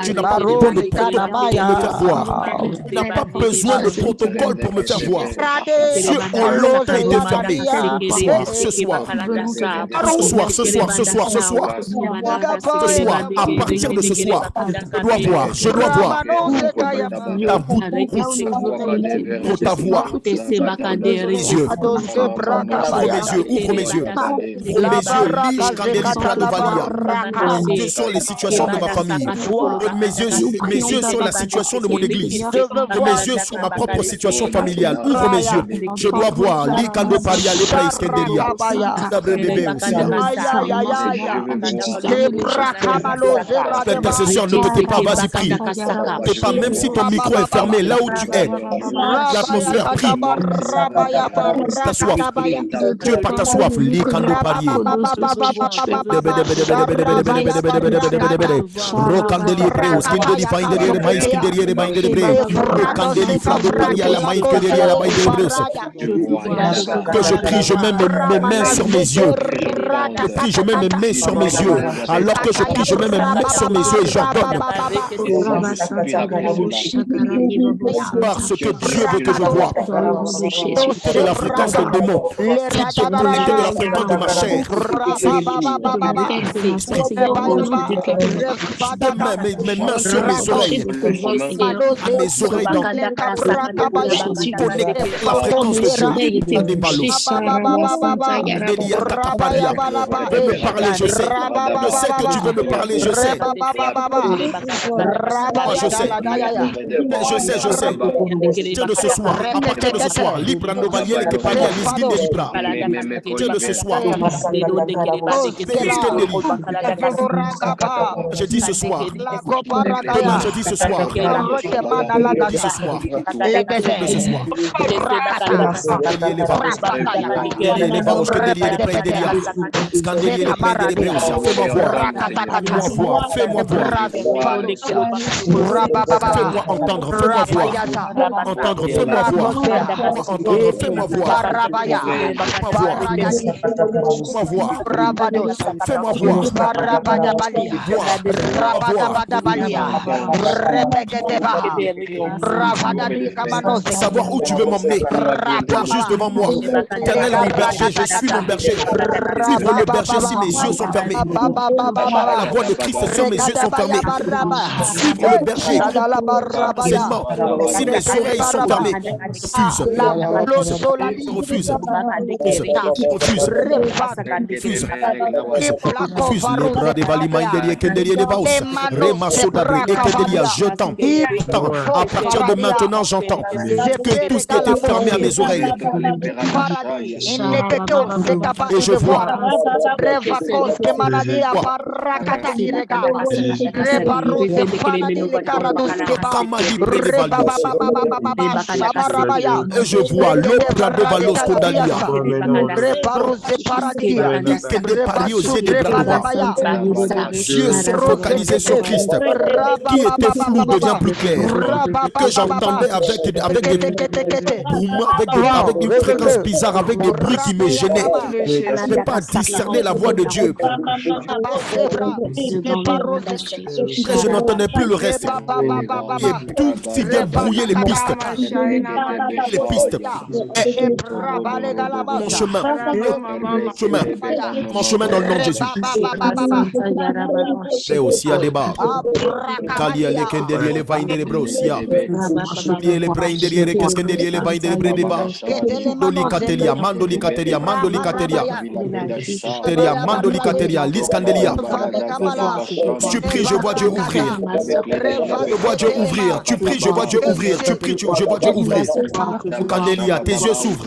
Tu n'as pas besoin de protocole pour me faire voir. Tu n'as pas besoin de protocole pour me faire voir. Ceux ont longtemps été fermés. Ce soir, à partir de ce soir, je dois voir. Ta voûte pour ta voix. Les yeux. Ouvre mes yeux, ouvre mes yeux. Ouvre mes yeux, liche Kandeli Prado Valia. Dieu sur les situations de ma famille. Mes yeux sur la situation de mon église. Mes yeux sur ma propre situation familiale. Ouvre mes yeux. Je dois voir. Likando Paria, les Praise Kendelia. Intercesseur, ne te tais pas, vas-y, prie. Ne pas, même si ton micro est fermé, là où tu es, l'atmosphère, prie. Ta soif. Dieu par ta soif. Likando Paria. Rokandeli Preus, Kindeli Findeli, Mais Kindeli, Mindeli Bre, Rokandeli Flado Paria, la Maï Kindeli, la Maï de Breus. Que je prie, je mets mes mains sur mes yeux. Je prie, je mets mes mains sur mes yeux. Alors que je prie, je mets mes mains sur mes yeux et j'ordonne. Parce que Dieu veut que je vois. De la fréquence de démon. Connecté de la fréquence de ma chair. Mes mains sur mes oreilles. Mes oreilles dans connecté la fréquence de Dieu. Des ballots. Veux me parler, je sais. Je sais que tu veux me parler, je sais. Moi, je sais. Je sais. Dieu de ce soir, à partir de ce soir, Libra Novalier et Kepalia, Lisguin de Libra. Dieu de ce soir. Je dis ce soir. Demain, je dis ce soir. Je dis ce soir. Ce soir. Fais-moi voir. Fais-moi entendre. Fais-moi voir. Entendre. Fais-moi voir. Entendre. Fais-moi voir. Fais-moi voir. Fais-moi voir. Savoir où tu veux m'emmener. Voir juste devant moi. Éternel mon berger, je suis mon berger. Suivre le berger si mes yeux sont fermés. La voix de Christ sur mes yeux sont fermés. Suivre le berger seulement si mes oreilles sont fermées. Refuse. Les bras des valimaïdériens, Kenderia des Baus, Remasodabré et Kenderia, j'entends. À partir de maintenant, j'entends que tout ce qui était fermé à mes oreilles. Et je vois. Et je vois l'opéra de Valos Kodalia. Yeux sont focalisés sur Christ. Qui était flou devient plus clair. Que j'entendais avec des boumons, avec une fréquence bizarre, avec des bruits qui me gênaient. Je ne peux pas discerner la voix de Dieu. Et je n'entendais plus le reste. Et tout s'y vient brouiller les pistes. Mon chemin dans le nom de Jésus. Et aussi à débat. Kalia les kendeli les vaines les brosia. Les brains derrière qu'est-ce que derrière les vaines les brains débat. Mandoli kateria. Mandoli kateria, Liscandelia. Tu pries, je vois Dieu ouvrir. Je vois Dieu ouvrir. Tu pries, je vois Dieu ouvrir. Tu pries, je vois Dieu ouvrir. Candelia, tes yeux s'ouvrent.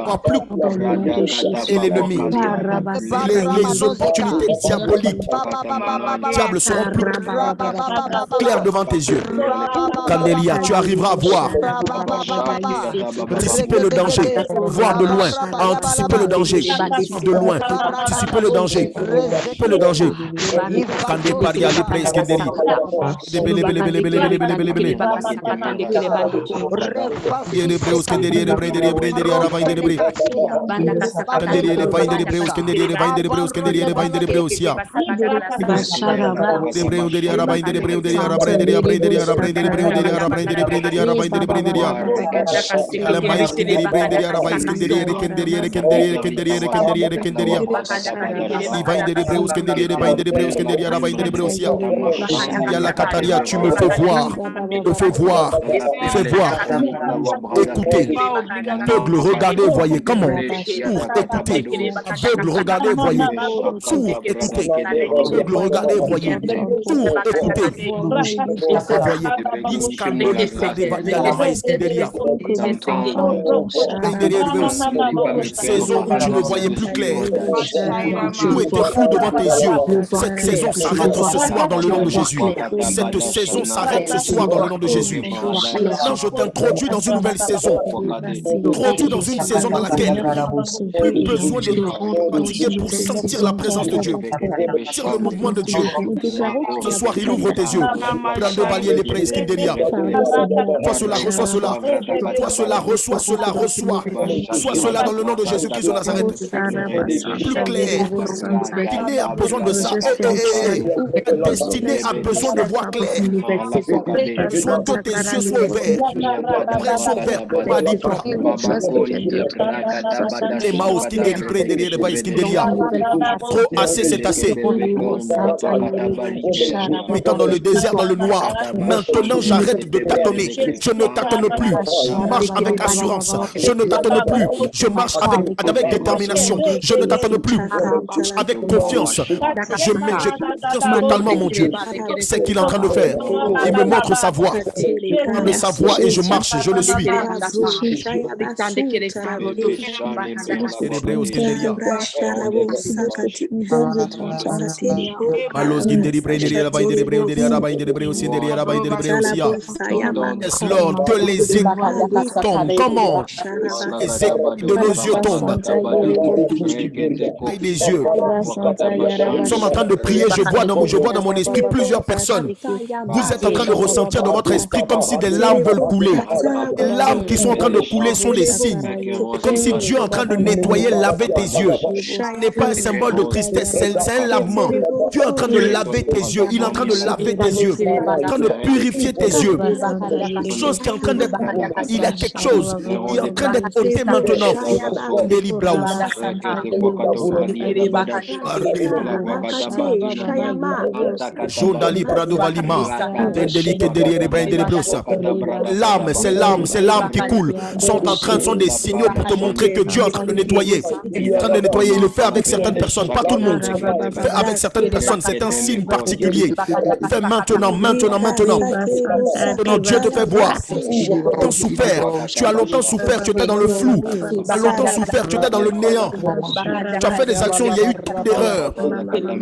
Pas plus. Et l'ennemi, les opportunités diaboliques, diables seront plus clairs devant tes yeux. Candelia, tu arriveras à voir. Anticiper le danger, voir de loin, anticiper le danger, de loin, anticiper le danger, le danger. Kande paria les praise kenderi. Les breus kenderi, les vain de breus. Kenderi les vain de breus, kenderi les vain de breus, kenderi les vain de breus ya. Les breus de ya vain de breus de ya vain de ya vain de ya vain de breus de ya vain de breus de ya vain de breus de ya. La mais kenderi vain de ya vain kenderi kenderi kenderi Kenderia, Kenderia, Kenderia, Kenderia. Divine de Hebreus, Kenderia, Divine de Hebreus, Kenderia, Rabine de Hebreusia. Yala Kataria, tu me fais voir. Me fais voir. Me fais voir. Écoutez. Aveugle, regardez, voyez. Comment? Pour écouter. Aveugle, regardez, voyez. Sourd, écoutez. Aveugle, regardez, voyez. Sourd, écoutez. Voyez. Iskandoli, Radevalia, la maïs, Kenderia. Cette saison où tu ne voyais plus clair, tout était flou devant tes yeux, cette saison s'arrête ce soir dans le nom de Jésus. Cette saison s'arrête ce soir dans le nom de Jésus. Maintenant, je t'introduis dans une nouvelle saison. Introduis dans une saison dans laquelle plus besoin de fatiguer pour sentir la présence de Dieu, sentir le mouvement de Dieu. Ce soir, il ouvre tes yeux. Prends valier les prêts, Skinderia. Toi cela, reçois cela. Toi cela, reçois cela, reçois. Sois cela dans le nom de Jésus-Christ de Nazareth. Plus clair. Destiné a besoin de ça. Destiné a besoin de voir clair. Soit que tes yeux soient ouverts. Prêts sont ouverts. Badipra. Les maos qui délivraient derrière les bails qui délia. Trop assez, c'est assez. Mettant dans le désert, dans le noir. Maintenant, j'arrête de tâtonner. Je ne tâtonne plus. Je marche avec assurance. Je ne tâtonne plus. Je marche avec détermination. Je ne tâtonne plus. Avec confiance. Je mets confiance totalement, mon Dieu. C'est ce qu'il est en train de faire. Il me montre sa voie. De sa voie et je marche, je le suis. Yes, Lord, que les éclats tombent. Comment? Les éclats de nos yeux tombent. Des yeux. Nous sommes en train de prier. Je vois dans mon esprit plusieurs personnes. Vous êtes en train de ressentir dans votre esprit comme si des larmes veulent couler. Les larmes qui sont en train de couler sont des signes. C'est comme si Dieu est en train de nettoyer, laver tes yeux. Ce n'est pas un symbole de tristesse, c'est un lavement. Dieu est en train de laver tes yeux. Il est en train de laver tes yeux. Il est en train de purifier tes yeux. Quelque chose qui est en train d'être. Il y a quelque chose. Il est en train d'être ôté maintenant. Deli Braus. Jondali Prado Valima. Dendeli Kederi Rebain Brosa. Ces larmes qui coulent sont des signaux pour te montrer que Dieu est en train de nettoyer. Il est en train de nettoyer. Il le fait avec certaines personnes, pas tout le monde. Il le fait avec certaines personnes. C'est un signe particulier. Il fait maintenant. Maintenant, Dieu te fait voir. Tu as souffert. Tu as longtemps souffert. Tu étais dans le flou. Tu as longtemps souffert. Tu étais dans le néant. Tu as fait des actions. Il y a eu trop d'erreurs.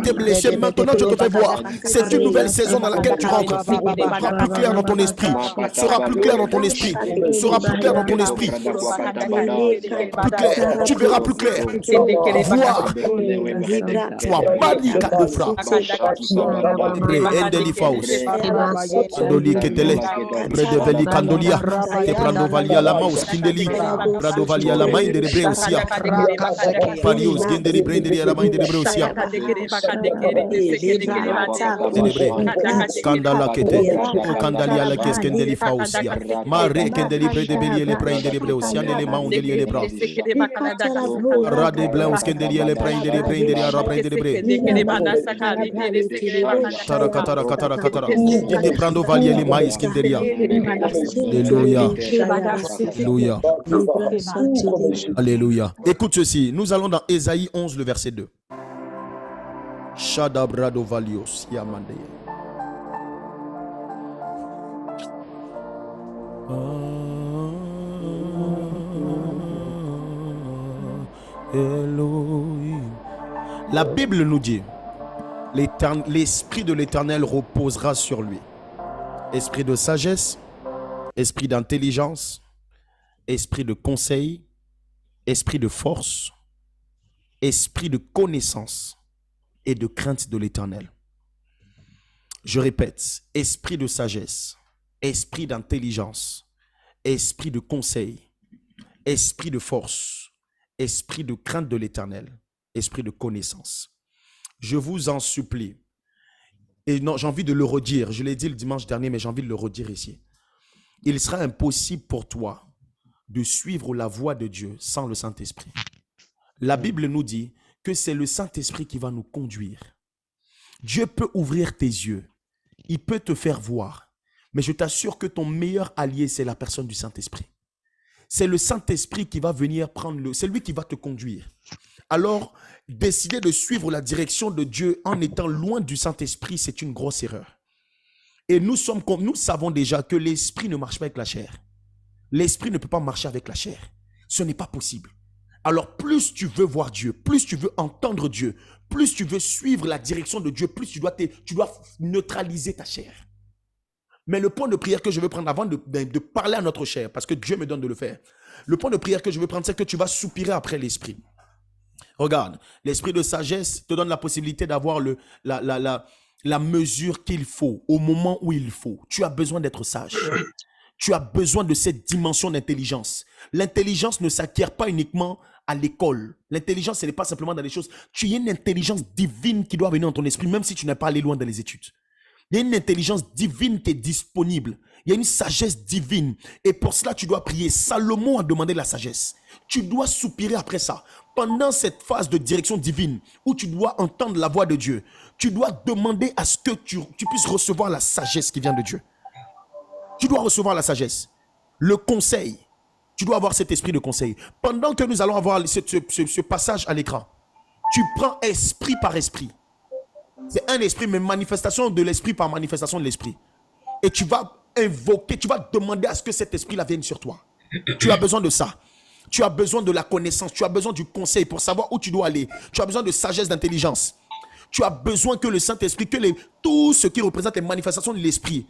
Tu es blessé. Maintenant, je te fais voir. C'est une nouvelle saison dans laquelle tu rentres. Tu seras plus clair dans ton esprit. Tu seras plus clair dans ton esprit. Tu seras plus clair dans ton esprit. Plus clair. Tu verras plus clair. Voir. Sois banni de frappe. Andoli Ketele, Bredeveli Candolia, Teprando Valia la Maus, Kindeli, Brado Valia la main de Breusia, Palios, Genderi Brenderi à la main de Breusia, Candala Kete, Candalia la Kes Kendeli Fausia, Mare Kendeli Bredeveli le Brain de Breusia, les mains de les bras, Rade Blanc, Kendeli le Brain de Brenderi à la Brain de Bre, Katara. Prendo valier les maïs qui derrière. Alléluia. Alléluia. Alléluia. Écoute ceci. Nous allons dans Ésaïe 11, le verset 2. Shadabrado valios yamande. La Bible nous dit: l'esprit de l'Éternel reposera sur lui. Esprit de sagesse, esprit d'intelligence, esprit de conseil, esprit de force, esprit de connaissance et de crainte de l'Éternel. Je répète, esprit de sagesse, esprit d'intelligence, esprit de conseil, esprit de force, esprit de crainte de l'Éternel, esprit de connaissance. Je vous en supplie, et non, j'ai envie de le redire, je l'ai dit le dimanche dernier, mais j'ai envie de le redire ici. Il sera impossible pour toi de suivre la voie de Dieu sans le Saint-Esprit. La Bible nous dit que c'est le Saint-Esprit qui va nous conduire. Dieu peut ouvrir tes yeux. Il peut te faire voir. Mais je t'assure que ton meilleur allié, c'est la personne du Saint-Esprit. C'est le Saint-Esprit qui va venir c'est lui qui va te conduire. Alors, décider de suivre la direction de Dieu en étant loin du Saint-Esprit, c'est une grosse erreur. Et nous savons déjà que l'Esprit ne marche pas avec la chair. L'Esprit ne peut pas marcher avec la chair. Ce n'est pas possible. Alors, plus tu veux voir Dieu, plus tu veux entendre Dieu, plus tu veux suivre la direction de Dieu, plus tu dois neutraliser ta chair. Mais le point de prière que je veux prendre avant de parler à notre chair, parce que Dieu me donne de le faire, le point de prière que je veux prendre, c'est que tu vas soupirer après l'Esprit. Regarde, l'Esprit de sagesse te donne la possibilité d'avoir la mesure qu'il faut, au moment où il faut. Tu as besoin d'être sage. Tu as besoin de cette dimension d'intelligence. L'intelligence ne s'acquiert pas uniquement à l'école. L'intelligence, ce n'est pas simplement dans les choses. Tu as une intelligence divine qui doit venir dans ton esprit, même si tu n'es pas allé loin dans les études. Il y a une intelligence divine qui est disponible. Il y a une sagesse divine. Et pour cela, tu dois prier. Salomon a demandé la sagesse. Tu dois soupirer après ça. Pendant cette phase de direction divine, où tu dois entendre la voix de Dieu, tu dois demander à ce que tu puisses recevoir la sagesse qui vient de Dieu. Tu dois recevoir la sagesse. Le conseil. Tu dois avoir cet esprit de conseil. Pendant que nous allons avoir ce passage à l'écran, tu prends esprit par esprit. C'est un esprit, mais manifestation de l'esprit par manifestation de l'esprit. Et tu vas invoquer, tu vas demander à ce que cet esprit-là vienne sur toi. Tu as besoin de ça. Tu as besoin de la connaissance. Tu as besoin du conseil pour savoir où tu dois aller. Tu as besoin de sagesse, d'intelligence. Tu as besoin que le Saint-Esprit, tout ce qui représente les manifestations de l'esprit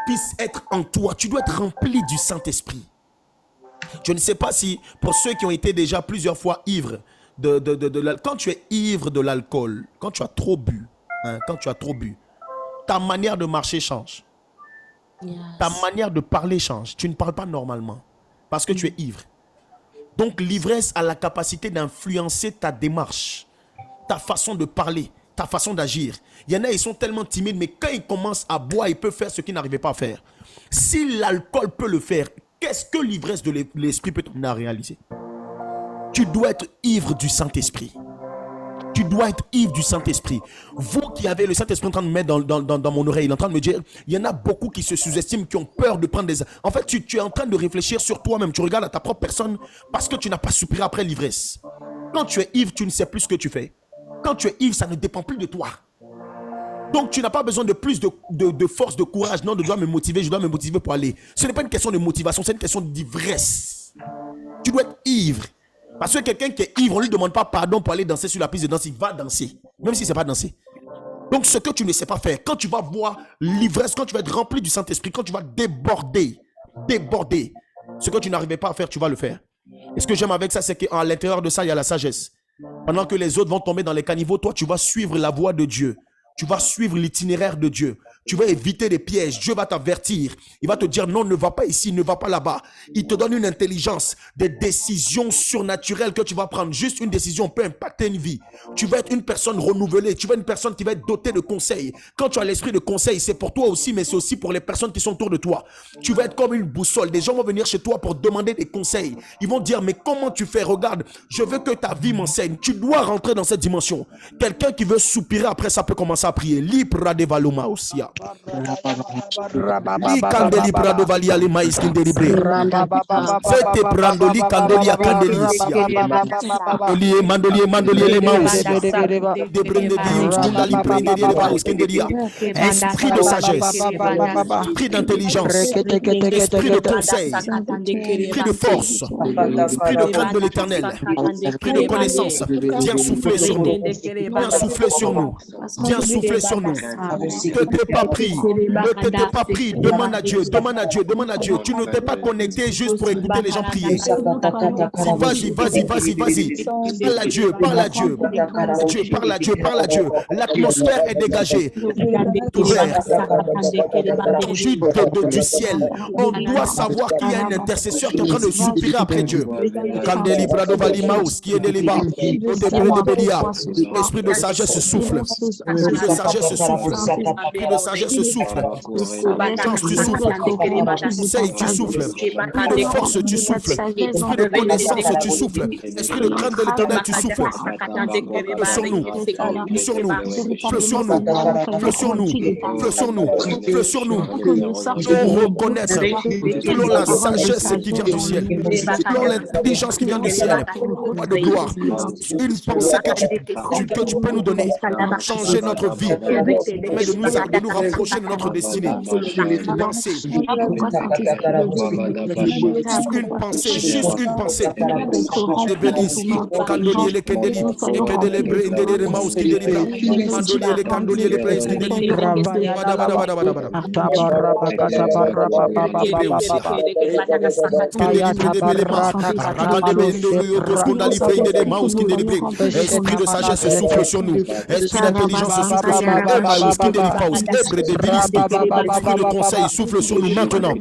puisse être en toi. Tu dois être rempli du Saint-Esprit. Je ne sais pas si, pour ceux qui ont été déjà plusieurs fois ivres, quand tu es ivre de l'alcool, quand tu as trop bu, ta manière de marcher change. Yes. Ta manière de parler change. Tu ne parles pas normalement parce que tu es ivre. Donc l'ivresse a la capacité d'influencer ta démarche, ta façon de parler, ta façon d'agir. Il y en a, ils sont tellement timides, mais quand ils commencent à boire, ils peuvent faire ce qu'ils n'arrivaient pas à faire. Si l'alcool peut le faire, qu'est-ce que l'ivresse de l'esprit peut t'amener à réaliser? Tu dois être ivre du Saint-Esprit. Tu dois être ivre du Saint-Esprit. Vous qui avez le Saint-Esprit en train de me mettre dans mon oreille, il est en train de me dire, il y en a beaucoup qui se sous-estiment, qui ont peur de prendre des... En fait, tu es en train de réfléchir sur toi-même. Tu regardes à ta propre personne parce que tu n'as pas soupiré après l'ivresse. Quand tu es ivre, tu ne sais plus ce que tu fais. Quand tu es ivre, ça ne dépend plus de toi. Donc, tu n'as pas besoin de plus de force, de courage. Non, je dois me motiver pour aller. Ce n'est pas une question de motivation, c'est une question d'ivresse. Tu dois être ivre. Parce que quelqu'un qui est ivre, on ne lui demande pas pardon pour aller danser sur la piste de danse. Il va danser, même si ce n'est pas danser. Donc, ce que tu ne sais pas faire, quand tu vas voir l'ivresse, quand tu vas être rempli du Saint-Esprit, quand tu vas déborder, ce que tu n'arrivais pas à faire, tu vas le faire. Et ce que j'aime avec ça, c'est qu'à l'intérieur de ça, il y a la sagesse. Pendant que les autres vont tomber dans les caniveaux, toi, tu vas suivre la voie de Dieu. Tu vas suivre l'itinéraire de Dieu. Tu vas éviter des pièges. Dieu va t'avertir. Il va te dire non, ne va pas ici, ne va pas là-bas. Il te donne une intelligence, des décisions surnaturelles que tu vas prendre. Juste une décision peut impacter une vie. Tu vas être une personne renouvelée. Tu vas être une personne qui va être dotée de conseils. Quand tu as l'esprit de conseil, c'est pour toi aussi, mais c'est aussi pour les personnes qui sont autour de toi. Tu vas être comme une boussole. Des gens vont venir chez toi pour demander des conseils. Ils vont dire, mais comment tu fais? Regarde, je veux que ta vie m'enseigne. Tu dois rentrer dans cette dimension. Quelqu'un qui veut soupirer après ça peut commencer à prier. Libra de Valoma aussi. Li candeli prado valia le mais kindelibre. Sete prando li candeli a candelisia. Mandolier les maus. De prendre Dieu, skunda li prendre les maus kindelia. Esprit de sagesse, esprit d'intelligence, esprit de conseil, esprit de force, esprit de crainte de l'Éternel, esprit de connaissance. Viens souffler sur nous. Viens souffler sur nous. Viens souffler sur nous. Ne t'es pas pris. Ne t'es pas pris. Demande à Dieu. Demande à Dieu. Demande à Dieu. Tu ne t'es pas connecté juste pour écouter les gens prier. Vas-y. Parle à Dieu. Parle à Dieu. Parle à Dieu. Parle à Dieu. L'atmosphère est dégagée. Ouvert. Du ciel. On doit savoir qu'il y a un intercesseur qui est en train de soupirer après Dieu. Esprit de sagesse souffle. Esprit de sagesse souffle. Esprit de sagesse souffle. Chance, tu souffles. Conseil, tu souffles. Esprit de force, tu souffles. Esprit de connaissance, tu souffles. Esprit de crainte de l'Éternel, tu souffles. Feu sur nous. Feu sur nous. Feu sur nous. Feu sur nous. Feu sur nous. Feu sur nous. Nous reconnaître selon la sagesse qui vient du ciel, selon l'intelligence qui vient du ciel, de gloire, une pensée que tu peux nous donner, changer notre vie, mais de nous rapprocher de notre destinée. Une pensée, juste une pensée. De Bélis, Candolier, les Kendeli, et Kendele, Brindele, les Maus, qui délivre, Mandolier, les Candolier, les Places, qui délivre. Esprit de sagesse souffle sur nous. Esprit d'intelligence souffle sur nous. Esprit de conseil souffle sur nous maintenant.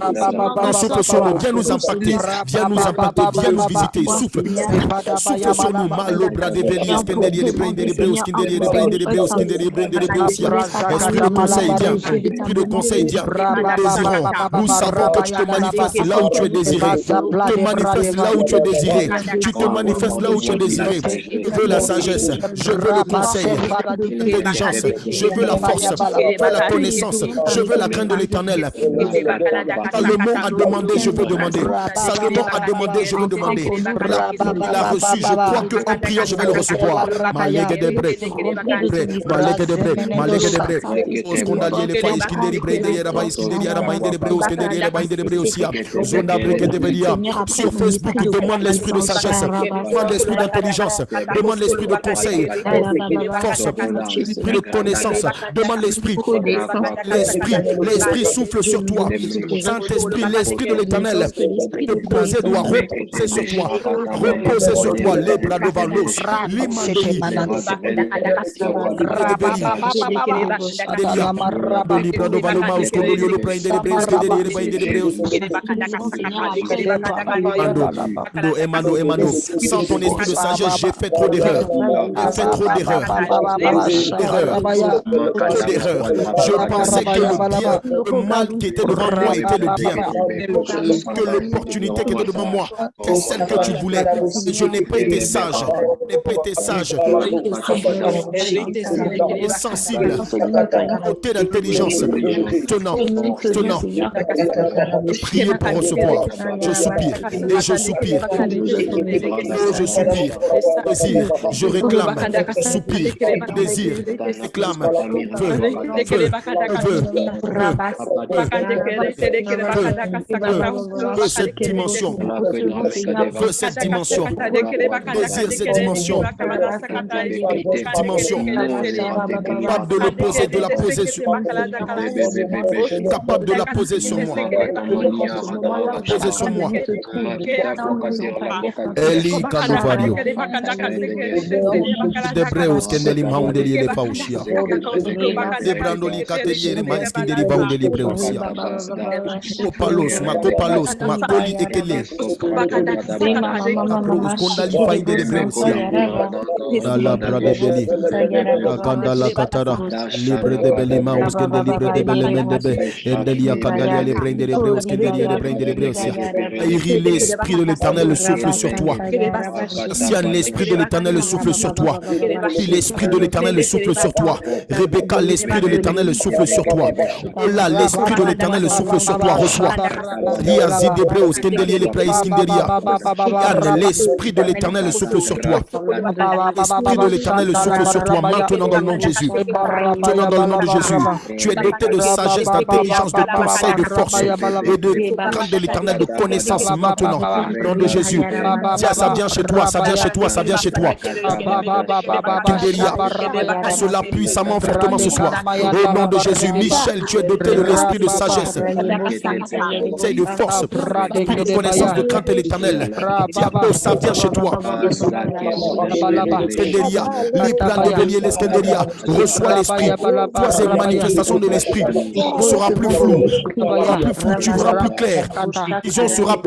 Souffle sur nous. Viens nous impacter. Viens nous impacter. Viens nous visiter. Souffle. Souffle sur nous. Malobra de Béli. Esprit de conseil, viens. Esprit de conseil, viens. Désirons. Nous savons que tu te manifestes là où tu es désiré. Te manifestes là où tu es désiré. Tu te manifestes là où tu es désiré. Je veux la sagesse. Je veux le conseil. L'intelligence. Je veux la force. Je veux la connaissance. Je veux la crainte de l'Éternel. Salomon a demandé, je veux demander. Salomon a demandé, je veux demander. Il a reçu, je crois qu'en priant, je vais le recevoir. Malègue de bré. Malègue de bré. Malègue de bré. Os condalier les failles qui délibèrent de Yara Baïs qui délibèrent à de bré. Os qui délibèrent de bré aussi. Zona bré de Bélia. Sur Facebook, demande l'esprit de sagesse. Demande l'esprit d'intelligence. Demande l'esprit de conseil. Force. L'esprit de connaissance. Demande l'esprit. L'esprit souffle sur toi. Saint-Esprit, l'esprit de l'Éternel te poser doit reposer sur toi. Reposer sur toi. Les bras devant l'os. L'imandélie. Emmanuel, sans ton esprit de sagesse, j'ai fait trop d'erreurs. J'ai fait trop d'erreurs. Trop d'erreurs. Je pensais que le mal qui était devant moi était le bien. Que l'opportunité qui était devant moi était celle que tu voulais. Et je n'ai pas été sage. Je n'ai pas été sage. Et sensible. Côté d'intelligence. Tenant. Priez pour recevoir. Je soupire. Et je soupire. Et je soupire. Désir. Je réclame. Soupir. Désir. Réclame. Veux cette dimension. Veux cette dimension. Désire cette dimension. Capable de le poser, de la poser sur moi. Capable de la poser sur moi. Poser sur moi. Eli Canovario. Debreus Kendeli Maundeli de Fauchia. Debrandoli Catelier Manskindeli Baundeli Breusia. Copalos, Macoli Ekele. Kondali Fainde de Breusia. La Brade Beli. Akandala Katara. Libre de Beli Maus Kendeli Libre de Beli Mendebe. Endelia Kandalia les Brinde de Breus Kendeli de Brinde de Breusia. Aïri l'esprit de l'Éternel souffle sur toi. Si un esprit de l'Éternel souffle sur toi. Si l'esprit de l'Éternel souffle sur toi. Rebecca, l'esprit de l'Éternel souffle sur toi. Là, l'esprit de l'Éternel souffle sur toi. Reçois. Riazi Debreus Kendeli les Praïs Kinderia. L'esprit de l'Éternel souffle sur toi. L'esprit de l'Éternel souffle sur toi maintenant dans le nom de Jésus. Maintenant dans le nom de Jésus. Tu es doté de sagesse, d'intelligence, de conseil, de force et de crainte de l'Éternel, de connaissance maintenant. Au nom de Jésus. Tiens, ça vient chez toi, ça vient chez toi, ça vient chez toi. Kinderia. Cela puissamment, fortement ce soir. Au nom de Jésus. Michel, tu es doté de l'esprit de sagesse. C'est de force, de connaissance, de crainte de l'Éternel. Diabo, ça vient chez toi. Skenderia, les plans de bélier, les Skenderia, reçois l'esprit. Toi, ces manifestations de l'esprit sera plus flou, tu verras plus clair. Vision seront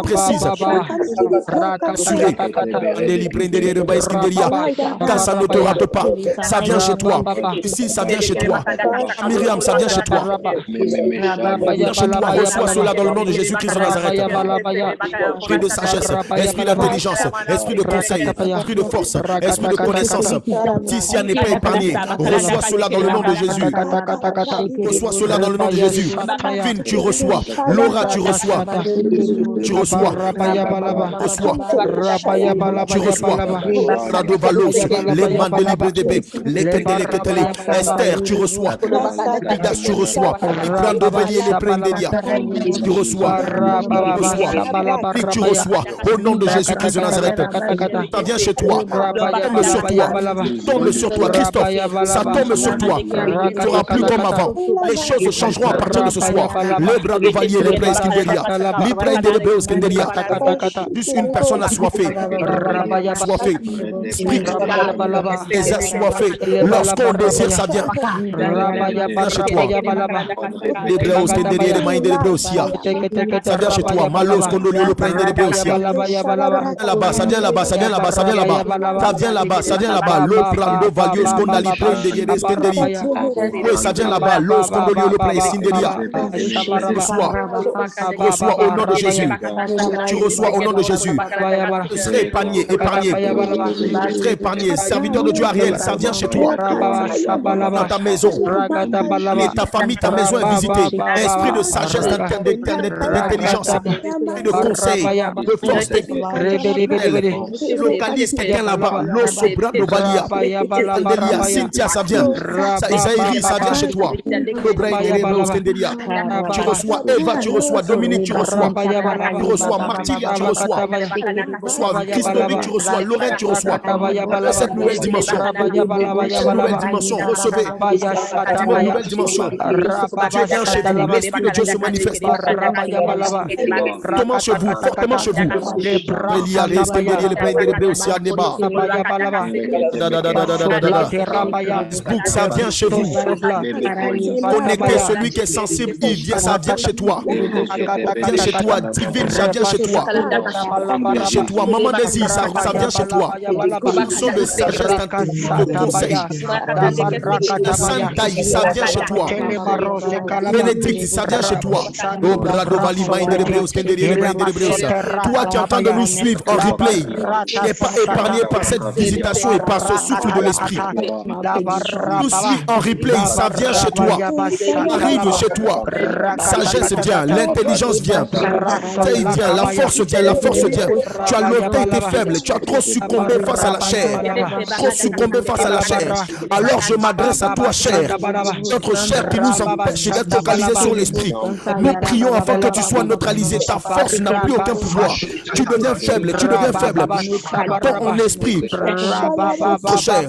précises. Assuré. Quand ça ne te rate pas, ça vient chez toi. Ici, ça vient chez toi. Myriam, ça vient chez toi. Viens chez toi, reçois cela dans le nom de Jésus-Christ de Nazareth. Esprit de sagesse, esprit d'intelligence, esprit de conseil, esprit de force, esprit de connaissance. Ticia n'est pas épargné. Reçois cela dans le nom de Jésus. Reçois cela dans le nom de Jésus. Finn, tu reçois. Laura, tu reçois. Tu reçois. Tu reçois. Radovalos, les mandélibres d'épée, les kendele, Esther, tu reçois. Midas, tu reçois. Les plans de Vélier, les Prendelia, tu reçois. Tu reçois. Au nom de Jésus-Christ de Nazareth, ça vient chez toi. Tombe sur toi. Tombe sur toi. Christophe, ça tombe sur toi. Tu n'auras plus comme avant. Les choses changeront à partir de ce soir. Le bras de Valier, les prêts Skinderia. Les prêts de l'Hébreu Skinderia. Juste une personne assoiffée. Assoiffée. Esprit est assoiffé. Lorsqu'on désire, ça vient. Viens chez toi. Les Hébreux Skinderia, les mains de l'Hébreu Sia. Ça vient chez toi. Malos, Kondolio, le prêt de l'Hébreu Sia. Là-bas, ça vient là-bas, ça vient là-bas, ça vient là-bas. Ça vient là-bas, ça vient là-bas. Le prando Valios, Kondali, prêt de Skinderia. Oui, ça vient là-bas. Los Kondolio, le prêt Skinderia. Reçois au nom de Jésus. Tu reçois au nom de Jésus. Tu serais épargné, épargné. Tu serais épargné. Serviteur de Dieu Ariel, ça vient chez toi. Dans ta maison. Et ta famille, ta maison est visitée. Esprit de sagesse, d'intelligence, de conseil, de force. Localise quelqu'un là-bas. L'osso de Valia. Cynthia, ça vient. Isaïe, ça vient chez toi. Tu reçois Eva, tu reçois Dominique, tu reçois Martilia, tu reçois Christophe, tu reçois Lorraine, tu reçois cette nouvelle dimension. Nouvelle dimension, recevez cette nouvelle dimension. Dieu vient chez vous, l'Esprit de Dieu se manifeste. Fortement chez vous, fortement chez vous. Ça vient chez vous. Connectez celui qui est sensible, il vient, ça vient chez toi. Viens chez toi, divine, ça vient chez toi. Viens chez toi, maman désir, ça vient chez toi. Son de sagesse, de conseil, de santaï, ça vient chez toi. Bénédicte, ça vient chez toi. Toi qui es en train de nous suivre en replay, n'est pas épargné par cette visitation et par ce souffle de l'esprit. Nous suivons en replay, ça vient chez toi. Arrive chez toi. Sagesse vient, l'intelligence vient. Vient, la force vient, la force vient. Tu as longtemps été faible, tu as trop succombé face à la chair. Trop succombé face à la chair. Alors je m'adresse à toi, chair. Notre chair qui nous empêche d'être focalisé sur l'esprit. Nous prions afin que tu sois neutralisé. Ta force n'a plus aucun pouvoir. Tu deviens faible, tu deviens faible. Ton esprit, ta chair,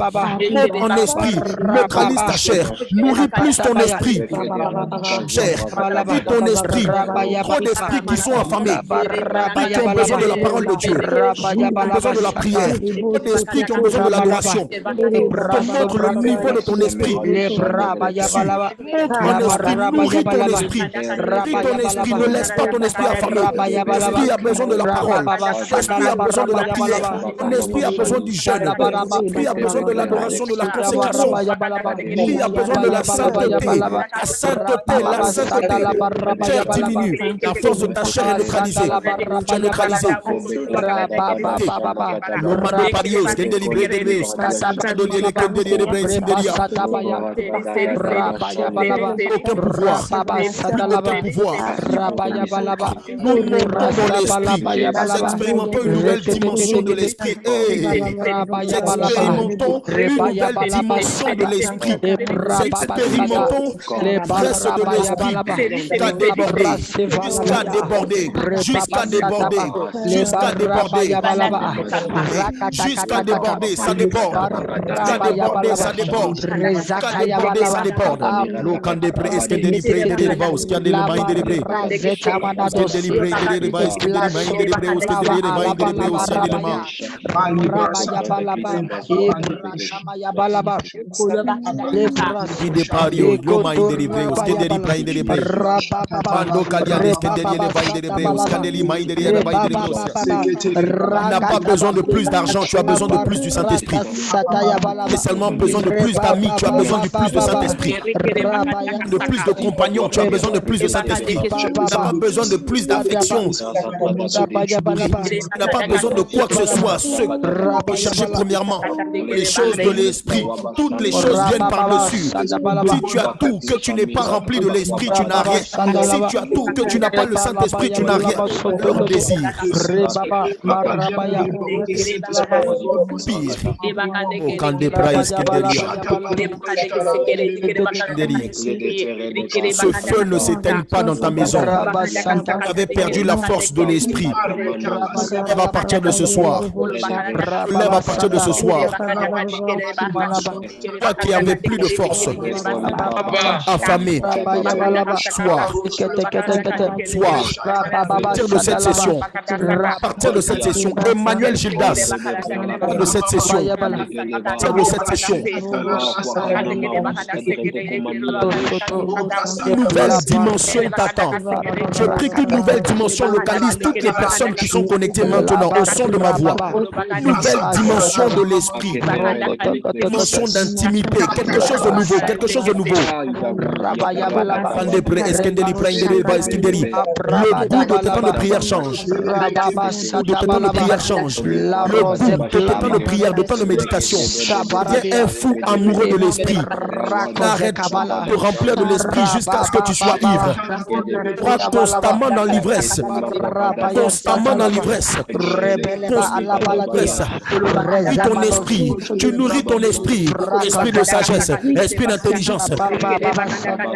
en esprit, neutralise ta chair. Nourris plus ton esprit. Chair, vis ton esprit. Trop d'esprits qui sont affamés, qui ont besoin de la parole de Dieu, qui ont besoin de la prière, trop d'esprits qui ont besoin de l'adoration. Te montre le niveau de ton esprit. Ton esprit, nourris ton esprit. Nourris ton esprit, ne laisse pas ton esprit affamé. L'esprit a besoin de la parole. L'esprit a besoin de la prière. Ton esprit a besoin du jeûne. L'esprit a besoin de l'adoration, de la consécration. L'esprit a besoin de la sainteté. La sainteté, la sainteté. Chair diminue. La force de ta chair est neutralisée. Tu es neutralisé. L'homme de Parios, qui est délivré de Deus. Donner les cœurs de Dieu de Brésinderia. Aucun pouvoir. Aucun pouvoir. Nous montons dans l'esprit. Nous expérimentons une nouvelle dimension de l'esprit. Nous expérimentons une nouvelle dimension de l'esprit. Nous expérimentons les presses de l'esprit. Jusqu'à déborder. Jusqu'à déborder. Jusqu'à déborder. Jusqu'à déborder. Jusqu'à déborder. Ça déborde. Jusqu'à déborder. Ça déborde. Jusqu'à déborder. Ça déborde. L'ocandé pré. Est-ce que délivré de débat? Est-ce qu'il y a des mains délivrées? Est-ce que délivré de débat? Est-ce qu'il y a des mains délivrées? Est-ce qu'il y a des mains délivrées? Aussi à des mains. Qui dépario? Yo main délivré. Est-ce que délivré de débat? Ando Kalian. Est-ce que délivré de débat? Est-ce qu'il y a des mains délivrées? Tu n'as pas besoin de plus d'argent, tu as besoin de plus du Saint-Esprit. Tu as seulement besoin de plus d'amis, tu as besoin de plus de Saint-Esprit. Saint-Esprit. De plus de compagnons, tu as besoin de plus de Saint-Esprit. Tu n'as pas besoin de plus d'affection. Tu n'as pas besoin de quoi que ce soit. Ce qu'on peut chercher premièrement, les choses de l'Esprit. Toutes les choses viennent par-dessus. Si tu as tout, que tu n'es pas rempli de l'Esprit, tu n'as rien. Si tu as tout, que tu n'as pas le Saint-Esprit, tu n'as rien. Leur désir. Pire. Oh, quand des praïs qui ce feu ne s'éteigne pas dans ta maison. Tu avais perdu la force de l'Esprit. Lève à partir de ce soir. Lève à partir de ce soir. Toi qui n'avais plus de force, affamé, soir, à partir de cette session, Emmanuel Gildas, de cette session, une nouvelle dimension t'attend. Je prie qu'une nouvelle dimension localise toutes les personnes qui sont connectées maintenant au son de ma voix. Une nouvelle dimension de l'esprit, dimension d'intimité, quelque chose de nouveau, quelque chose de nouveau. Le goût de tes temps de prière change. Le goût de tes temps de prière change. Le goût de tes temps de prière, de temps de méditation. Viens un fou amoureux de l'esprit. Arrête de remplir de l'esprit jusqu'à ce que tu sois ivre. Crois constamment dans l'ivresse. Constamment dans l'ivresse. Nourris ton esprit. Tu nourris ton esprit. Esprit de sagesse, esprit d'intelligence,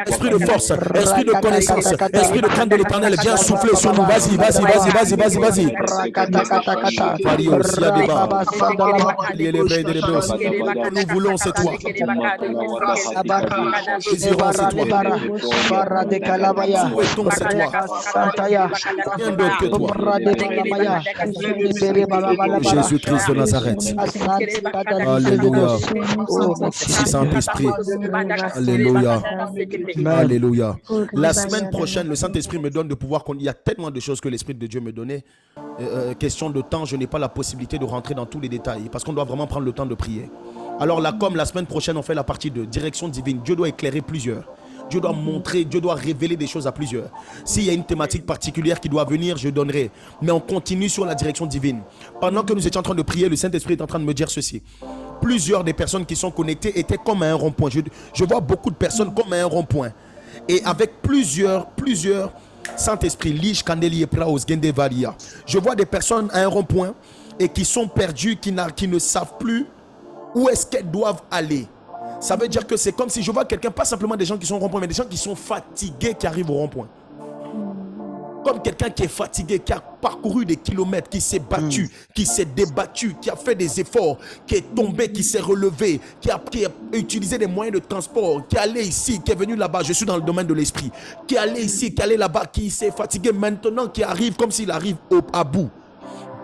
esprit de force, esprit de connaissance, esprit de crainte de l'éternel. Viens souffler sur nous. Vas-y. Nous voulons, c'est toi. Désirons, c'est toi. Souhaitons, c'est toi. Rien d'autre que toi. Jésus-Christ de Nazareth. Alléluia. Saint-Esprit. Alléluia. Alléluia. La semaine prochaine, le Saint-Esprit me donne de pouvoir. Il y a tellement de choses que l'Esprit de Dieu me donnait. Question de temps, je n'ai pas la possibilité de rentrer dans tous les détails parce qu'on doit vraiment prendre le temps de prier. Alors là, comme la semaine prochaine, on fait la partie de direction divine, Dieu doit éclairer plusieurs. Dieu doit montrer, Dieu doit révéler des choses à plusieurs. S'il y a une thématique particulière qui doit venir, je donnerai. Mais on continue sur la direction divine. Pendant que nous étions en train de prier, le Saint-Esprit est en train de me dire ceci. Plusieurs des personnes qui sont connectées étaient comme à un rond-point. Je vois beaucoup de personnes comme à un rond-point. Et avec plusieurs Saint-Esprit, Lich, Kandeli et Praos, Gendevalia. Je vois des personnes à un rond-point et qui sont perdues, qui ne savent plus où est-ce qu'elles doivent aller. Ça veut dire que c'est comme si je vois quelqu'un, pas simplement des gens qui sont au rond-point, mais des gens qui sont fatigués qui arrivent au rond-point. Comme quelqu'un qui est fatigué, qui a parcouru des kilomètres, qui s'est battu, qui s'est débattu, qui a fait des efforts, qui est tombé, qui s'est relevé, qui a utilisé des moyens de transport, qui est allé ici, qui est venu là-bas. Je suis dans le domaine de l'esprit. Qui est allé ici, qui est allé là-bas, qui s'est fatigué maintenant, qui arrive comme s'il arrive à bout.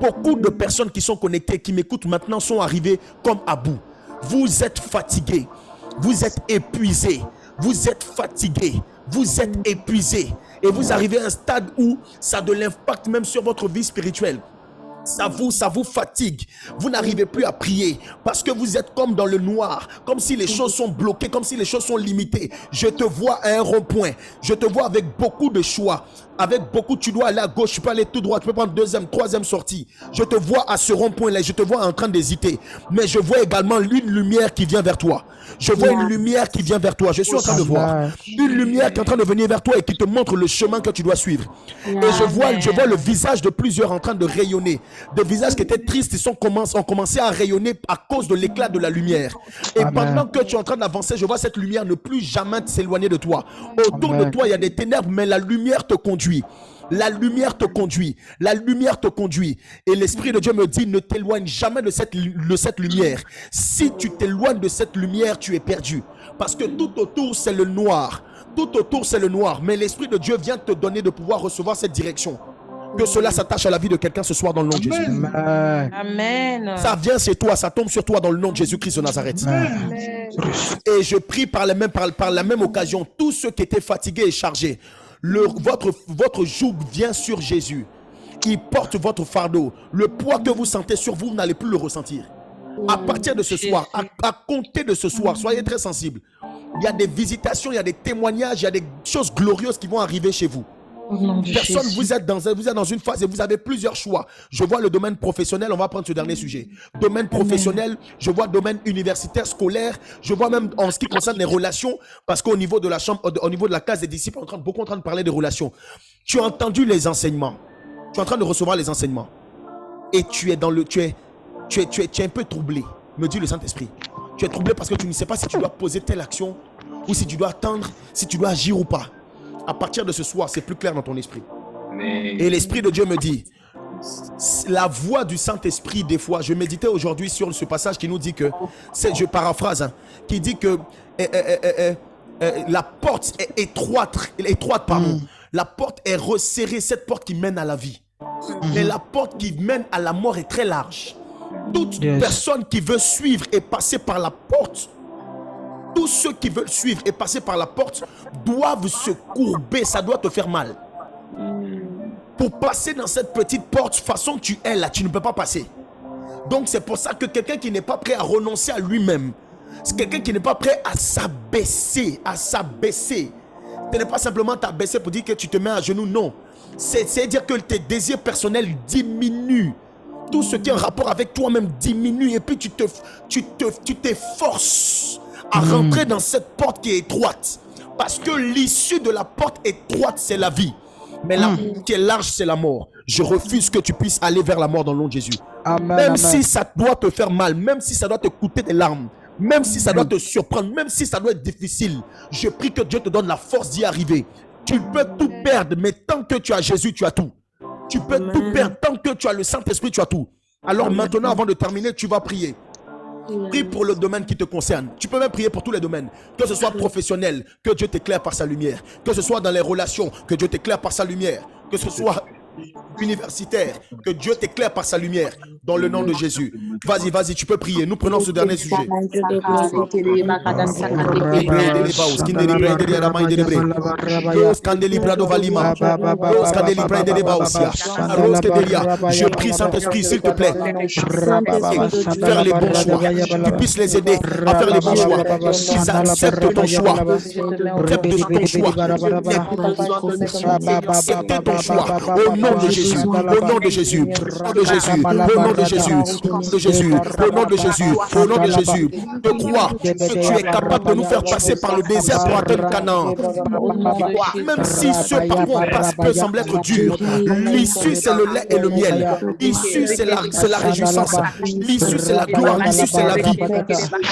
Beaucoup de personnes qui sont connectées, qui m'écoutent maintenant, sont arrivées comme à bout. Vous êtes fatigués, vous êtes épuisés, vous êtes fatigués, vous êtes épuisés. Et vous arrivez à un stade où ça a de l'impact même sur votre vie spirituelle. Ça vous fatigue. Vous n'arrivez plus à prier parce que vous êtes comme dans le noir, comme si les choses sont bloquées, comme si les choses sont limitées. Je te vois à un rond-point. Je te vois avec beaucoup de choix. Avec beaucoup, tu dois aller à gauche, tu peux aller tout droit, tu peux prendre deuxième, troisième sortie. Je te vois à ce rond-point-là, je te vois en train d'hésiter. Mais je vois également une lumière qui vient vers toi. Je vois une lumière qui vient vers toi. Je suis en train de voir une lumière qui est en train de venir vers toi et qui te montre le chemin que tu dois suivre. Et je vois le visage de plusieurs en train de rayonner. Des visages qui étaient tristes, ils ont commencé à rayonner à cause de l'éclat de la lumière. Et pendant que tu es en train d'avancer, je vois cette lumière ne plus jamais s'éloigner de toi. Autour de toi, il y a des ténèbres, mais la lumière te conduit. La lumière te conduit. La lumière te conduit. Et l'Esprit de Dieu me dit, ne t'éloigne jamais de cette lumière. Si tu t'éloignes de cette lumière, tu es perdu. Parce que tout autour, c'est le noir. Tout autour, c'est le noir. Mais l'Esprit de Dieu vient te donner de pouvoir recevoir cette direction. Que cela s'attache à la vie de quelqu'un ce soir dans le nom de Jésus. Amen. Ça vient sur toi, ça tombe sur toi dans le nom de Jésus-Christ de Nazareth. Amen. Et je prie par la même occasion, tous ceux qui étaient fatigués et chargés, votre joug vient sur Jésus. Il porte votre fardeau. Le poids que vous sentez sur vous, vous n'allez plus le ressentir. À partir de ce soir, à compter de ce soir, soyez très sensibles. Il y a des visitations, il y a des témoignages, il y a des choses glorieuses qui vont arriver chez vous. Personne, vous êtes dans une phase et vous avez plusieurs choix. Je vois le domaine professionnel, on va prendre ce dernier sujet. Domaine professionnel, je vois domaine universitaire, scolaire, je vois même en ce qui concerne les relations, parce qu'au niveau de la chambre, au niveau de la case des disciples, on est beaucoup en train de parler des relations. Tu as entendu les enseignements, tu es en train de recevoir les enseignements et tu es un peu troublé, me dit le Saint-Esprit. Tu es troublé parce que tu ne sais pas si tu dois poser telle action ou si tu dois attendre, si tu dois agir ou pas. À partir de ce soir, c'est plus clair dans ton esprit. Et l'Esprit de Dieu me dit, la voix du Saint-Esprit, des fois, je méditais aujourd'hui sur ce passage qui nous dit que, je paraphrase, hein, qui dit que la porte est étroite, pardon. La porte est resserrée, cette porte qui mène à la vie. Mais la porte qui mène à la mort est très large. Toute personne qui veut suivre et passer par la porte, tous ceux qui veulent suivre et passer par la porte doivent se courber, ça doit te faire mal. Pour passer dans cette petite porte, façon tu es là, tu ne peux pas passer. Donc c'est pour ça que quelqu'un qui n'est pas prêt à renoncer à lui-même, c'est quelqu'un qui n'est pas prêt à s'abaisser, ce n'est pas simplement t'abaisser pour dire que tu te mets à genoux, non. C'est dire que tes désirs personnels diminuent. Tout ce qui est en rapport avec toi-même diminue et puis tu t'efforces à rentrer dans cette porte qui est étroite. Parce que l'issue de la porte étroite, c'est la vie. Mais la porte qui est large, c'est la mort. Je refuse que tu puisses aller vers la mort dans le nom de Jésus. Même si ça doit te faire mal, même si ça doit te coûter des larmes, même si ça doit te surprendre, même si ça doit être difficile, je prie que Dieu te donne la force d'y arriver. Tu peux tout perdre, mais tant que tu as Jésus, tu as tout. Tu peux tout perdre, tant que tu as le Saint-Esprit, tu as tout. Alors maintenant, avant de terminer, tu vas prier. Prie pour le domaine qui te concerne. Tu peux même prier pour tous les domaines. Que ce soit professionnel, que Dieu t'éclaire par sa lumière. Que ce soit dans les relations, que Dieu t'éclaire par sa lumière. Que ce soit universitaire, que Dieu t'éclaire par sa lumière. Dans le nom de Jésus. Vas-y, tu peux prier. Nous prenons ce dernier sujet. Je prie, Saint-Esprit, s'il te plaît, faire les bons choix. Tu puisses les aider à faire les bons choix. Qu'ils acceptent ton choix. Acceptez ton choix. Au nom de Jésus. Au nom de Jésus. Au nom de Jésus. Au nom de Jésus. Au nom de Jésus. Au nom de Jésus. Je crois que tu es capable de nous faire passer par le désert pour atteindre Canaan. Même si ce par quoi on passe peut sembler être dur, l'issue c'est le lait et le miel. L'issue c'est la réjouissance. L'issue c'est la gloire. L'issue c'est la vie.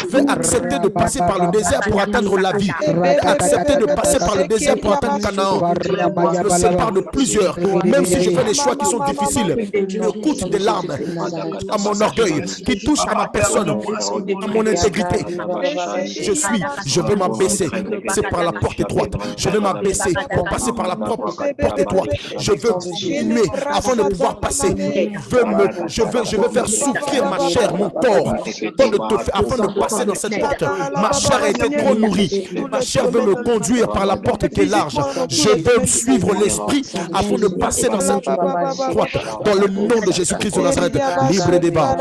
Fais accepter de passer par le désert pour atteindre la vie. Fais accepter de passer par le désert pour atteindre Canaan. Je me sépare de plusieurs. Même si je fais des choix qui sont difficiles, qui me coûtent des larmes, à mon orgueil, qui touche à ma personne, à mon intégrité. Je veux m'abaisser. C'est par la porte étroite. Je veux m'abaisser pour passer par la porte étroite. Je veux diminuer afin de pouvoir passer. Je veux faire souffrir ma chair, mon corps, afin de passer dans cette porte. Ma chair a été trop nourrie. Ma chair veut me conduire par la porte qui est large. Je veux suivre l'esprit afin de passer dans cette porte. Dans le nom de Jésus-Christ de Nazareth, libre débat,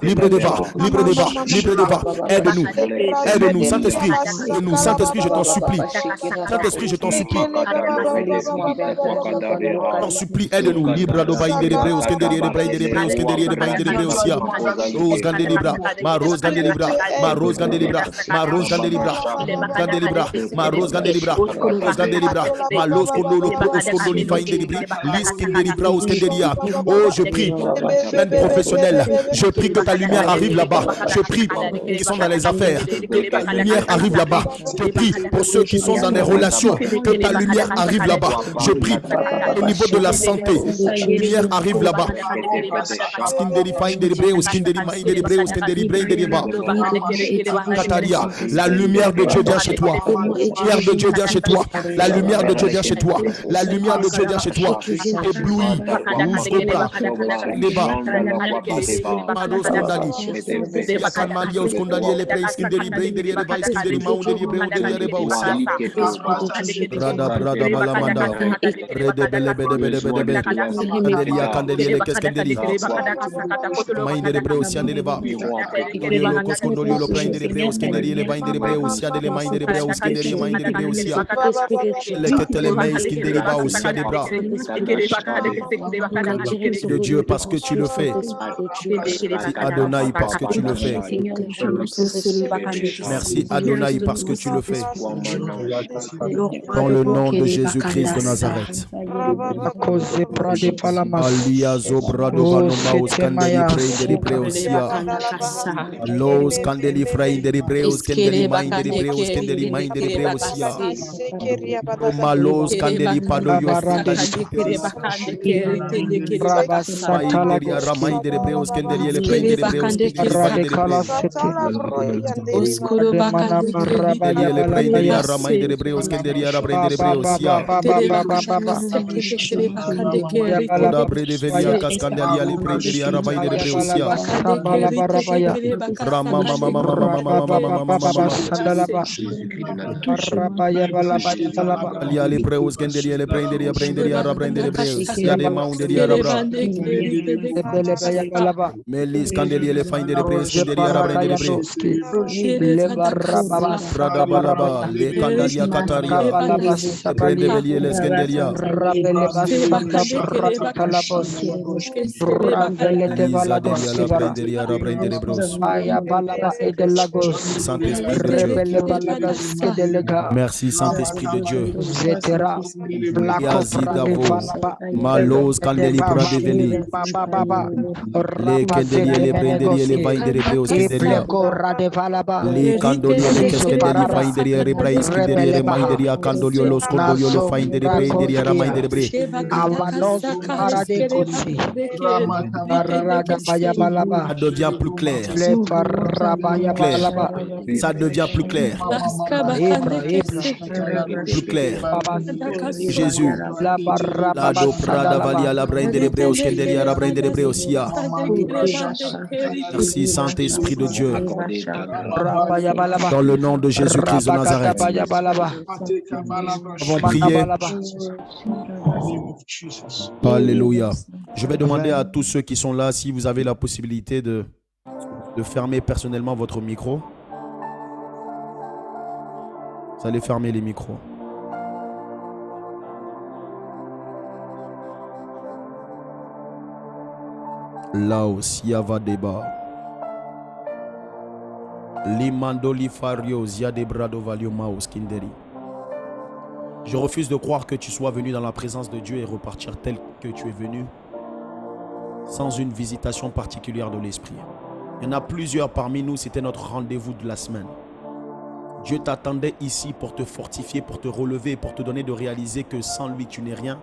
libre débat. Aide-nous, Saint-Esprit, aide-nous, Saint-Esprit, je t'en supplie. Saint-Esprit, je t'en supplie. T'en supplie, aide-nous. Libre de bain de l'hébreu, scandérie de bain de l'hébreu, scandérie de bain de l'hébreu aussi. Rose Gandelibra, ma rose Gandelibra, ma rose Gandelibra, ma rose Gandelibra, Gandelibra, ma rose Gandelibra, rose Gandelibra, ma rose Condolo, Oscondoli, Fain de Libri, Lis Kindelibra, Oscanderia. Oh, je prie, même professionnel, je prie que ta lumière arrive là-bas. Je prie qui sont dans les affaires, que ta lumière arrive là-bas. Je prie pour ceux qui sont dans des relations, que ta lumière arrive là-bas. Je prie au niveau de la santé, ta lumière arrive là-bas. La lumière de Dieu vient chez toi. La lumière de Dieu vient chez toi. La lumière de Dieu vient chez toi. La lumière de Dieu vient chez toi. Éblouis, ouvre pas, Deba. Mados Kondali. Kanmalios Kondali ele praise kinderi brainderi revice kinderi maunderi braunderi rebaus. Brada balamanda. Rede bele bede bede bede bede. Kandelia kandeli ele keskendeli. Mainderi breus yandeli ba. Yolo koskondoli yolo brainderi breus kinderi ele bainderi breus yandeli mainderi breus kinderi mainderi breus ya. Leketele mais kinderi baus yandeli bra. De Dieu parce que tu le fais. Adonai parce que tu le fais. Merci Adonai parce que tu le fais. Dans le nom de Jésus-Christ de Nazareth. Alia zobrado banoma scandeli prenderi preosia. Los scandeli frainderi preos scandeli minderi preos scandeli minderi preosia. Malos scandeli padoyo Mainderi ramainderi preos scandeli ele prenderi preos scandeli Oscuro ele prenderi ramainderi preos scandeli prenderi preosia. Oda brede velia cascandelia li prenderi ramainderi preosia. Rama mama Alia li preos scandeli ele prenderi prenderi preos. Ya de maunderi rabra. Melis candeli ele fainderi preos scandeli prenderi preos. Brada balaba le candalia cataria. Prende velie le scandelia. Saint-Esprit de Dieu. Merci Saint-Esprit de Dieu. Malos candeli pradeveli. Le candeli le prendeli le vainderi preos scandelia. Le candoli le cascandeli fainderi rebrais candeli reminderi a candolio los condolio lo fainderi prenderi ramainderi bre. Ça devient plus clair. Ça devient plus clair. Plus clair. Jésus. La do prada valia la brindere breos kenderia la brindere breosia. Merci Saint-Esprit de Dieu. Dans le nom de Jésus-Christ de Nazareth. Avons prié. Alléluia. Je vais demander à tous ceux qui sont là si vous avez la possibilité de fermer personnellement votre micro. Vous allez fermer les micros. Laos Yavadeba. Limandoli Fario Ziadebrado Valio Maos Kinderi. Je refuse de croire que tu sois venu dans la présence de Dieu et repartir tel que tu es venu, sans une visitation particulière de l'Esprit. Il y en a plusieurs parmi nous, c'était notre rendez-vous de la semaine. Dieu t'attendait ici pour te fortifier, pour te relever, pour te donner de réaliser que sans lui tu n'es rien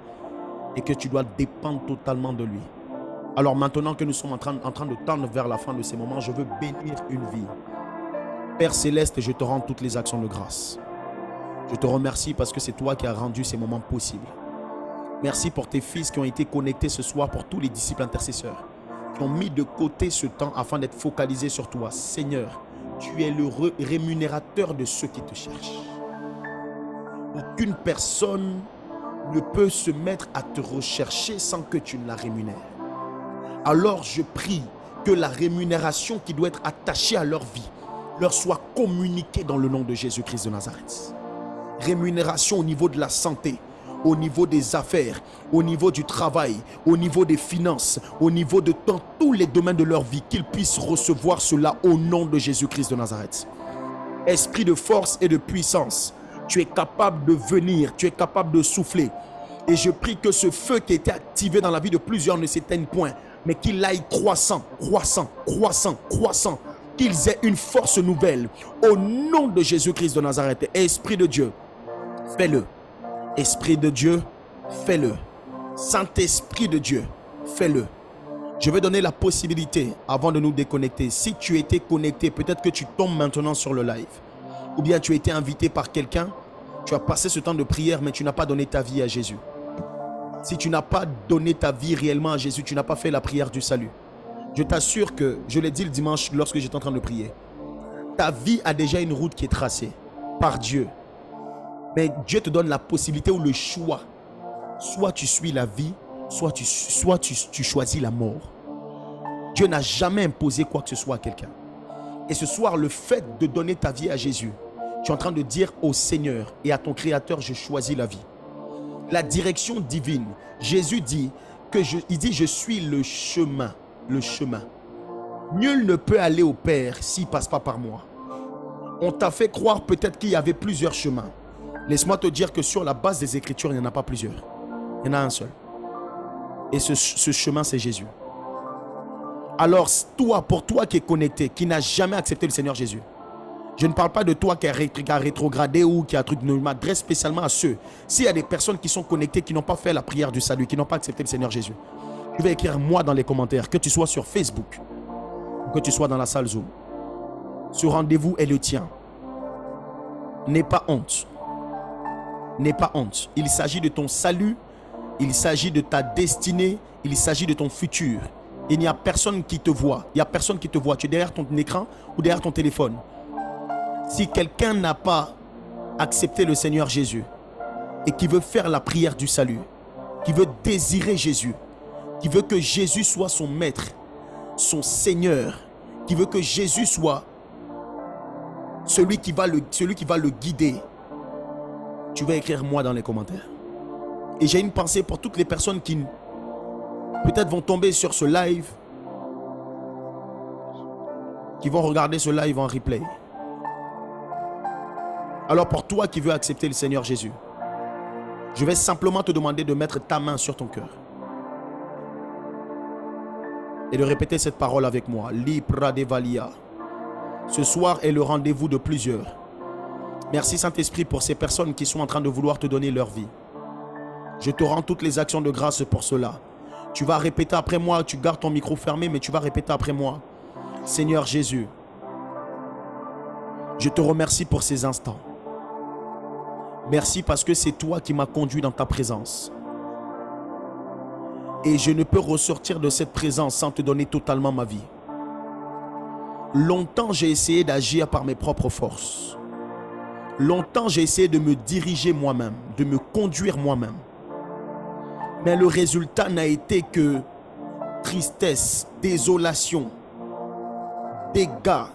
et que tu dois dépendre totalement de lui. Alors maintenant que nous sommes en train de tendre vers la fin de ces moments, je veux bénir une vie. Père Céleste, je te rends toutes les actions de grâce. Je te remercie parce que c'est toi qui as rendu ces moments possibles. Merci pour tes fils qui ont été connectés ce soir, pour tous les disciples intercesseurs qui ont mis de côté ce temps afin d'être focalisés sur toi. Seigneur, tu es le rémunérateur de ceux qui te cherchent. Aucune personne ne peut se mettre à te rechercher sans que tu ne la rémunères. Alors je prie que la rémunération qui doit être attachée à leur vie leur soit communiquée dans le nom de Jésus-Christ de Nazareth. Rémunération au niveau de la santé, au niveau des affaires, au niveau du travail, au niveau des finances, au niveau de tous les domaines de leur vie, qu'ils puissent recevoir cela au nom de Jésus-Christ de Nazareth. Esprit de force et de puissance, tu es capable de venir, tu es capable de souffler. Et je prie que ce feu qui était activé dans la vie de plusieurs ne s'éteigne point, mais qu'il aille croissant, qu'ils aient une force nouvelle. Au nom de Jésus-Christ de Nazareth, Esprit de Dieu, fais-le. Esprit de Dieu, fais-le. Saint-Esprit de Dieu, fais-le. Je vais donner la possibilité, avant de nous déconnecter, si tu étais connecté, peut-être que tu tombes maintenant sur le live, ou bien tu as été invité par quelqu'un, tu as passé ce temps de prière, mais tu n'as pas donné ta vie à Jésus. Si tu n'as pas donné ta vie réellement à Jésus, tu n'as pas fait la prière du salut. Je t'assure que, je l'ai dit le dimanche lorsque j'étais en train de prier, ta vie a déjà une route qui est tracée par Dieu. Mais Dieu te donne la possibilité ou le choix. Soit tu suis la vie, soit tu choisis la mort. Dieu n'a jamais imposé quoi que ce soit à quelqu'un. Et ce soir, le fait de donner ta vie à Jésus, tu es en train de dire au Seigneur et à ton Créateur, je choisis la vie. La direction divine. Jésus dit je suis le chemin. Le chemin. Nul ne peut aller au Père s'il ne passe pas par moi. On t'a fait croire peut-être qu'il y avait plusieurs chemins. Laisse-moi te dire que sur la base des Écritures, il n'y en a pas plusieurs. Il y en a un seul. Et ce chemin, c'est Jésus. Alors, pour toi qui es connecté, qui n'a jamais accepté le Seigneur Jésus, je ne parle pas de toi qui a rétrogradé ou qui a un truc, je m'adresse spécialement à ceux. S'il y a des personnes qui sont connectées, qui n'ont pas fait la prière du salut, qui n'ont pas accepté le Seigneur Jésus, tu vas écrire moi dans les commentaires, que tu sois sur Facebook, ou que tu sois dans la salle Zoom. Ce rendez-vous est le tien. N'aie pas honte. N'aie pas honte. Il s'agit de ton salut, il s'agit de ta destinée, il s'agit de ton futur. Il n'y a personne qui te voit. Il n'y a personne qui te voit. Tu es derrière ton écran ou derrière ton téléphone. Si quelqu'un n'a pas accepté le Seigneur Jésus et qui veut faire la prière du salut, qui veut désirer Jésus, qui veut que Jésus soit son maître, son Seigneur, qui veut que Jésus soit celui qui va le guider, tu vas écrire moi dans les commentaires. Et j'ai une pensée pour toutes les personnes qui peut-être vont tomber sur ce live, qui vont regarder ce live en replay. Alors pour toi qui veux accepter le Seigneur Jésus, je vais simplement te demander de mettre ta main sur ton cœur et de répéter cette parole avec moi. Libra Devalia. Ce soir est le rendez-vous de plusieurs. Merci Saint-Esprit pour ces personnes qui sont en train de vouloir te donner leur vie. Je te rends toutes les actions de grâce pour cela. Tu vas répéter après moi, tu gardes ton micro fermé, mais tu vas répéter après moi. Seigneur Jésus, je te remercie pour ces instants. Merci parce que c'est toi qui m'as conduit dans ta présence. Et je ne peux ressortir de cette présence sans te donner totalement ma vie. Longtemps, j'ai essayé d'agir par mes propres forces. Longtemps, j'ai essayé de me diriger moi-même, de me conduire moi-même. Mais le résultat n'a été que tristesse, désolation, dégâts,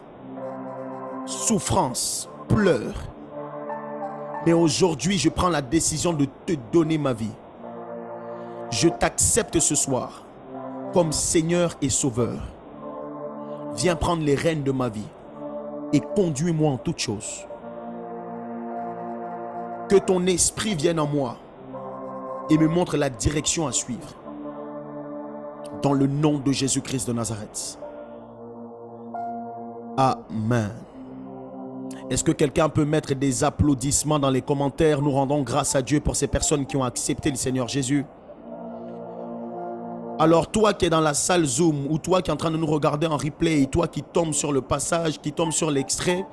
souffrance, pleurs. Mais aujourd'hui, je prends la décision de te donner ma vie. Je t'accepte ce soir comme Seigneur et Sauveur. Viens prendre les rênes de ma vie et conduis-moi en toutes choses. Que ton esprit vienne en moi et me montre la direction à suivre. Dans le nom de Jésus-Christ de Nazareth. Amen. Est-ce que quelqu'un peut mettre des applaudissements dans les commentaires? Nous rendons grâce à Dieu pour ces personnes qui ont accepté le Seigneur Jésus. Alors toi qui es dans la salle Zoom ou toi qui es en train de nous regarder en replay et toi qui tombes sur le passage, qui tombe sur l'extrait,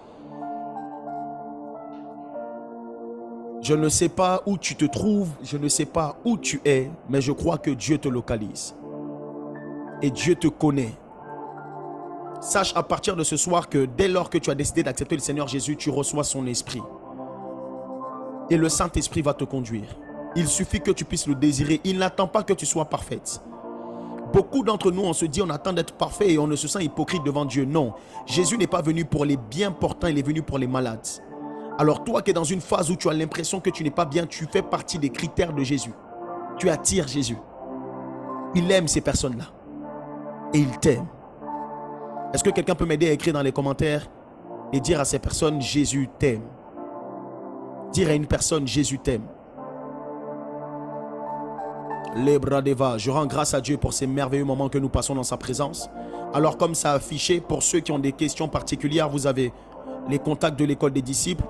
je ne sais pas où tu te trouves, je ne sais pas où tu es, mais je crois que Dieu te localise. Et Dieu te connaît. Sache à partir de ce soir que dès lors que tu as décidé d'accepter le Seigneur Jésus, tu reçois son esprit. Et le Saint-Esprit va te conduire. Il suffit que tu puisses le désirer. Il n'attend pas que tu sois parfaite. Beaucoup d'entre nous, on se dit on attend d'être parfait et on ne se sent hypocrite devant Dieu. Non, Jésus n'est pas venu pour les bien portants, il est venu pour les malades. Alors toi qui es dans une phase où tu as l'impression que tu n'es pas bien, tu fais partie des critères de Jésus. Tu attires Jésus. Il aime ces personnes-là. Et il t'aime. Est-ce que quelqu'un peut m'aider à écrire dans les commentaires et dire à ces personnes, Jésus t'aime? Dire à une personne, Jésus t'aime. Les bras d'Eva, je rends grâce à Dieu pour ces merveilleux moments que nous passons dans sa présence. Alors comme ça a affiché, pour ceux qui ont des questions particulières, vous avez les contacts de l'école des disciples.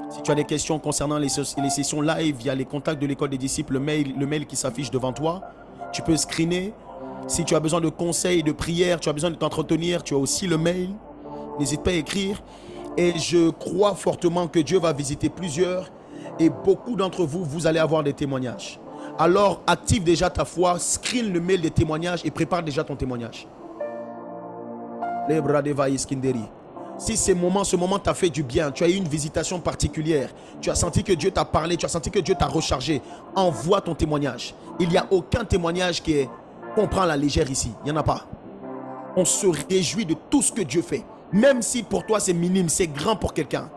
Si tu as des questions concernant les sessions live, il y a les contacts de l'école des disciples, le mail qui s'affiche devant toi. Tu peux screener. Si tu as besoin de conseils, de prières, tu as besoin de t'entretenir, tu as aussi le mail. N'hésite pas à écrire. Et je crois fortement que Dieu va visiter plusieurs. Et beaucoup d'entre vous, vous allez avoir des témoignages. alors active déjà ta foi, screen le mail des témoignages et prépare déjà ton témoignage. Si ce moment t'a fait du bien, tu as eu une visitation particulière, tu as senti que Dieu t'a parlé, tu as senti que Dieu t'a rechargé, envoie ton témoignage. Il n'y a aucun témoignage qu'on prend à la légère ici. Il n'y en a pas. On se réjouit de tout ce que Dieu fait. Même si pour toi c'est minime, c'est grand pour quelqu'un.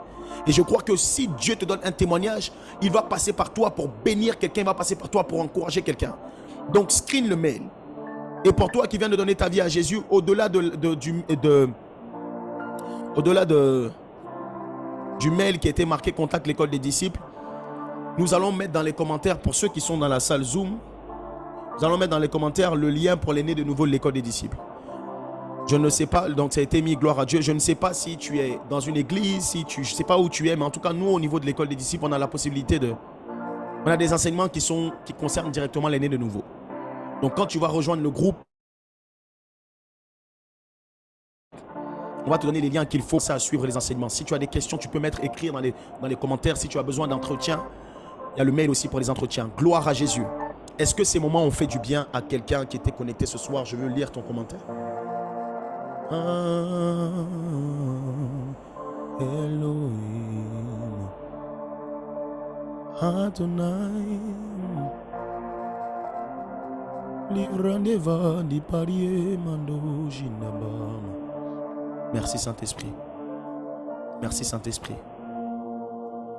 Et je crois que si Dieu te donne un témoignage, il va passer par toi pour bénir quelqu'un, il va passer par toi pour encourager quelqu'un. Donc screen le mail. Et pour toi qui viens de donner ta vie à Jésus, au-delà du mail qui a été marqué contact l'école des disciples, nous allons mettre dans les commentaires, pour ceux qui sont dans la salle Zoom, nous allons mettre dans les commentaires le lien pour les nés de nouveau de l'école des disciples. Je ne sais pas, donc ça a été mis, gloire à Dieu. Je ne sais pas si tu es dans une église, je ne sais pas où tu es, mais en tout cas, nous, au niveau de l'école des disciples, on a la possibilité on a des enseignements qui concernent directement les nés de nouveau. Donc, quand tu vas rejoindre le groupe, on va te donner les liens qu'il faut à suivre les enseignements. Si tu as des questions, tu peux écrire dans les commentaires. Si tu as besoin d'entretien, il y a le mail aussi pour les entretiens. Gloire à Jésus. Est-ce que ces moments ont fait du bien à quelqu'un qui était connecté ce soir? Je veux lire ton commentaire. Elohim Adonai Livrandeva di parie mando jinabam. Merci Saint-Esprit. Merci Saint-Esprit.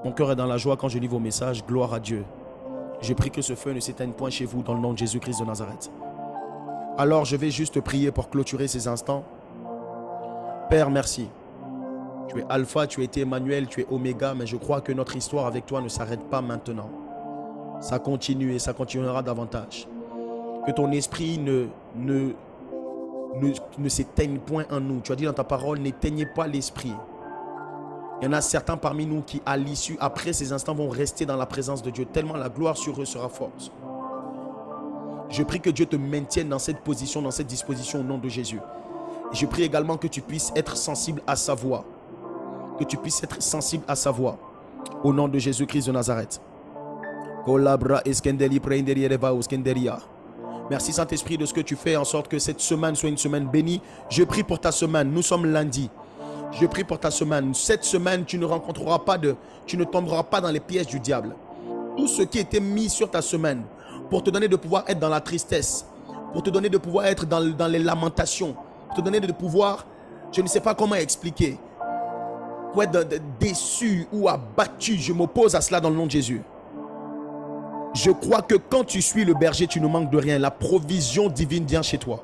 Mon cœur est dans la joie quand je lis vos messages. Gloire à Dieu. Je prie que ce feu ne s'éteigne point chez vous dans le nom de Jésus-Christ de Nazareth. Alors je vais juste prier pour clôturer ces instants. Père, merci. Tu es Alpha, tu as été Emmanuel, tu es Oméga, mais je crois que notre histoire avec toi ne s'arrête pas maintenant. Ça continue et ça continuera davantage. Que ton esprit ne s'éteigne point en nous. Tu as dit dans ta parole, n'éteignez pas l'esprit. Il y en a certains parmi nous qui, à l'issue, après ces instants, vont rester dans la présence de Dieu, tellement la gloire sur eux sera forte. Je prie que Dieu te maintienne dans cette position, dans cette disposition au nom de Jésus. Je prie également que tu puisses être sensible à sa voix. Que tu puisses être sensible à sa voix. Au nom de Jésus-Christ de Nazareth. Merci Saint-Esprit de ce que tu fais en sorte que cette semaine soit une semaine bénie. Je prie pour ta semaine. Nous sommes lundi. Je prie pour ta semaine. Cette semaine, tu ne tomberas pas dans les pièges du diable. Tout ce qui était mis sur ta semaine pour te donner de pouvoir être dans la tristesse, pour te donner de pouvoir être dans les lamentations, pour te donner de pouvoir, je ne sais pas comment expliquer, pour être déçu ou abattu, je m'oppose à cela dans le nom de Jésus. Je crois que quand tu suis le berger, tu ne manques de rien. La provision divine vient chez toi.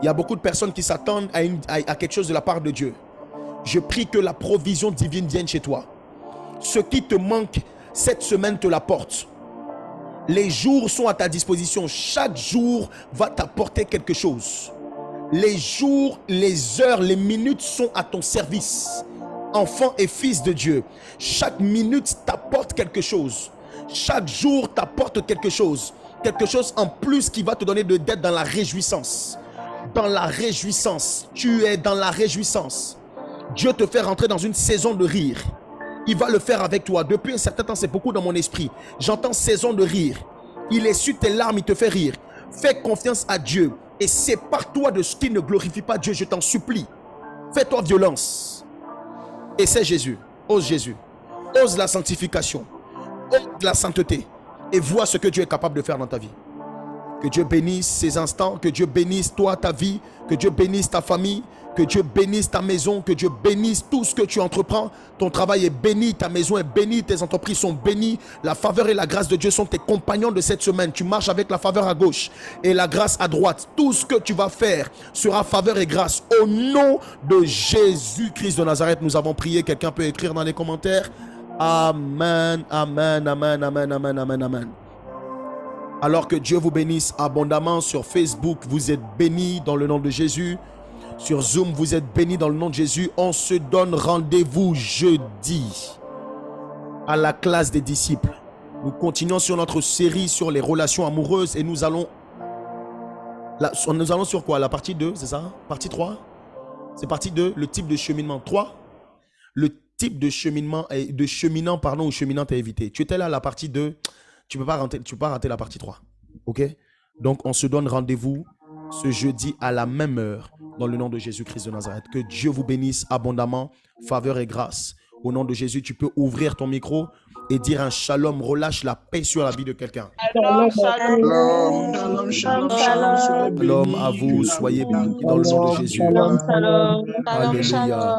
Il y a beaucoup de personnes qui s'attendent à quelque chose de la part de Dieu. Je prie que la provision divine vienne chez toi. Ce qui te manque, cette semaine te l'apporte. Les jours sont à ta disposition. Chaque jour va t'apporter quelque chose. Les jours, les heures, les minutes sont à ton service. Enfant et fils de Dieu, chaque minute t'apporte quelque chose. Chaque jour t'apporte quelque chose. Quelque chose en plus qui va te donner d'être dans la réjouissance. Dans la réjouissance. Tu es dans la réjouissance. Dieu te fait rentrer dans une saison de rire. Il va le faire avec toi. Depuis un certain temps, c'est beaucoup dans mon esprit. J'entends saison de rire. Il essuie tes larmes, il te fait rire. Fais confiance à Dieu et sépare-toi de ce qui ne glorifie pas Dieu, je t'en supplie. Fais-toi violence. Et c'est Jésus. Ose Jésus. Ose la sanctification. Ose la sainteté. Et vois ce que Dieu est capable de faire dans ta vie. Que Dieu bénisse ces instants. Que Dieu bénisse toi, ta vie. Que Dieu bénisse ta famille. Que Dieu bénisse ta maison. Que Dieu bénisse tout ce que tu entreprends. Ton travail est béni. Ta maison est bénie. Tes entreprises sont bénies. La faveur et la grâce de Dieu sont tes compagnons de cette semaine. Tu marches avec la faveur à gauche et la grâce à droite. Tout ce que tu vas faire sera faveur et grâce. Au nom de Jésus-Christ de Nazareth, nous avons prié. Quelqu'un peut écrire dans les commentaires. Amen, amen, amen, amen, amen, amen, amen. Alors que Dieu vous bénisse abondamment. Sur Facebook, vous êtes bénis dans le nom de Jésus. Sur Zoom, vous êtes bénis dans le nom de Jésus. On se donne rendez-vous jeudi à la classe des disciples. Nous continuons sur notre série sur les relations amoureuses et nous allons sur quoi? La partie 2, c'est ça? Partie 3? C'est partie 2, le type de cheminement. 3, le type de cheminement ou cheminante à éviter. Tu étais là à la partie 2. tu peux pas rater la partie 3. OK? Donc, on se donne rendez-vous ce jeudi à la même heure dans le nom de Jésus-Christ de Nazareth. Que Dieu vous bénisse abondamment, faveur et grâce. Au nom de Jésus, tu peux ouvrir ton micro et dire un shalom, relâche la paix sur la vie de quelqu'un. Shalom, shalom. Shalom, Shalom, Shalom à vous, soyez bénis dans le nom de Jésus. Shalom, shalom. Alléluia.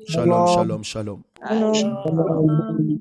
Shalom, Shalom, shalom, shalom. shalom.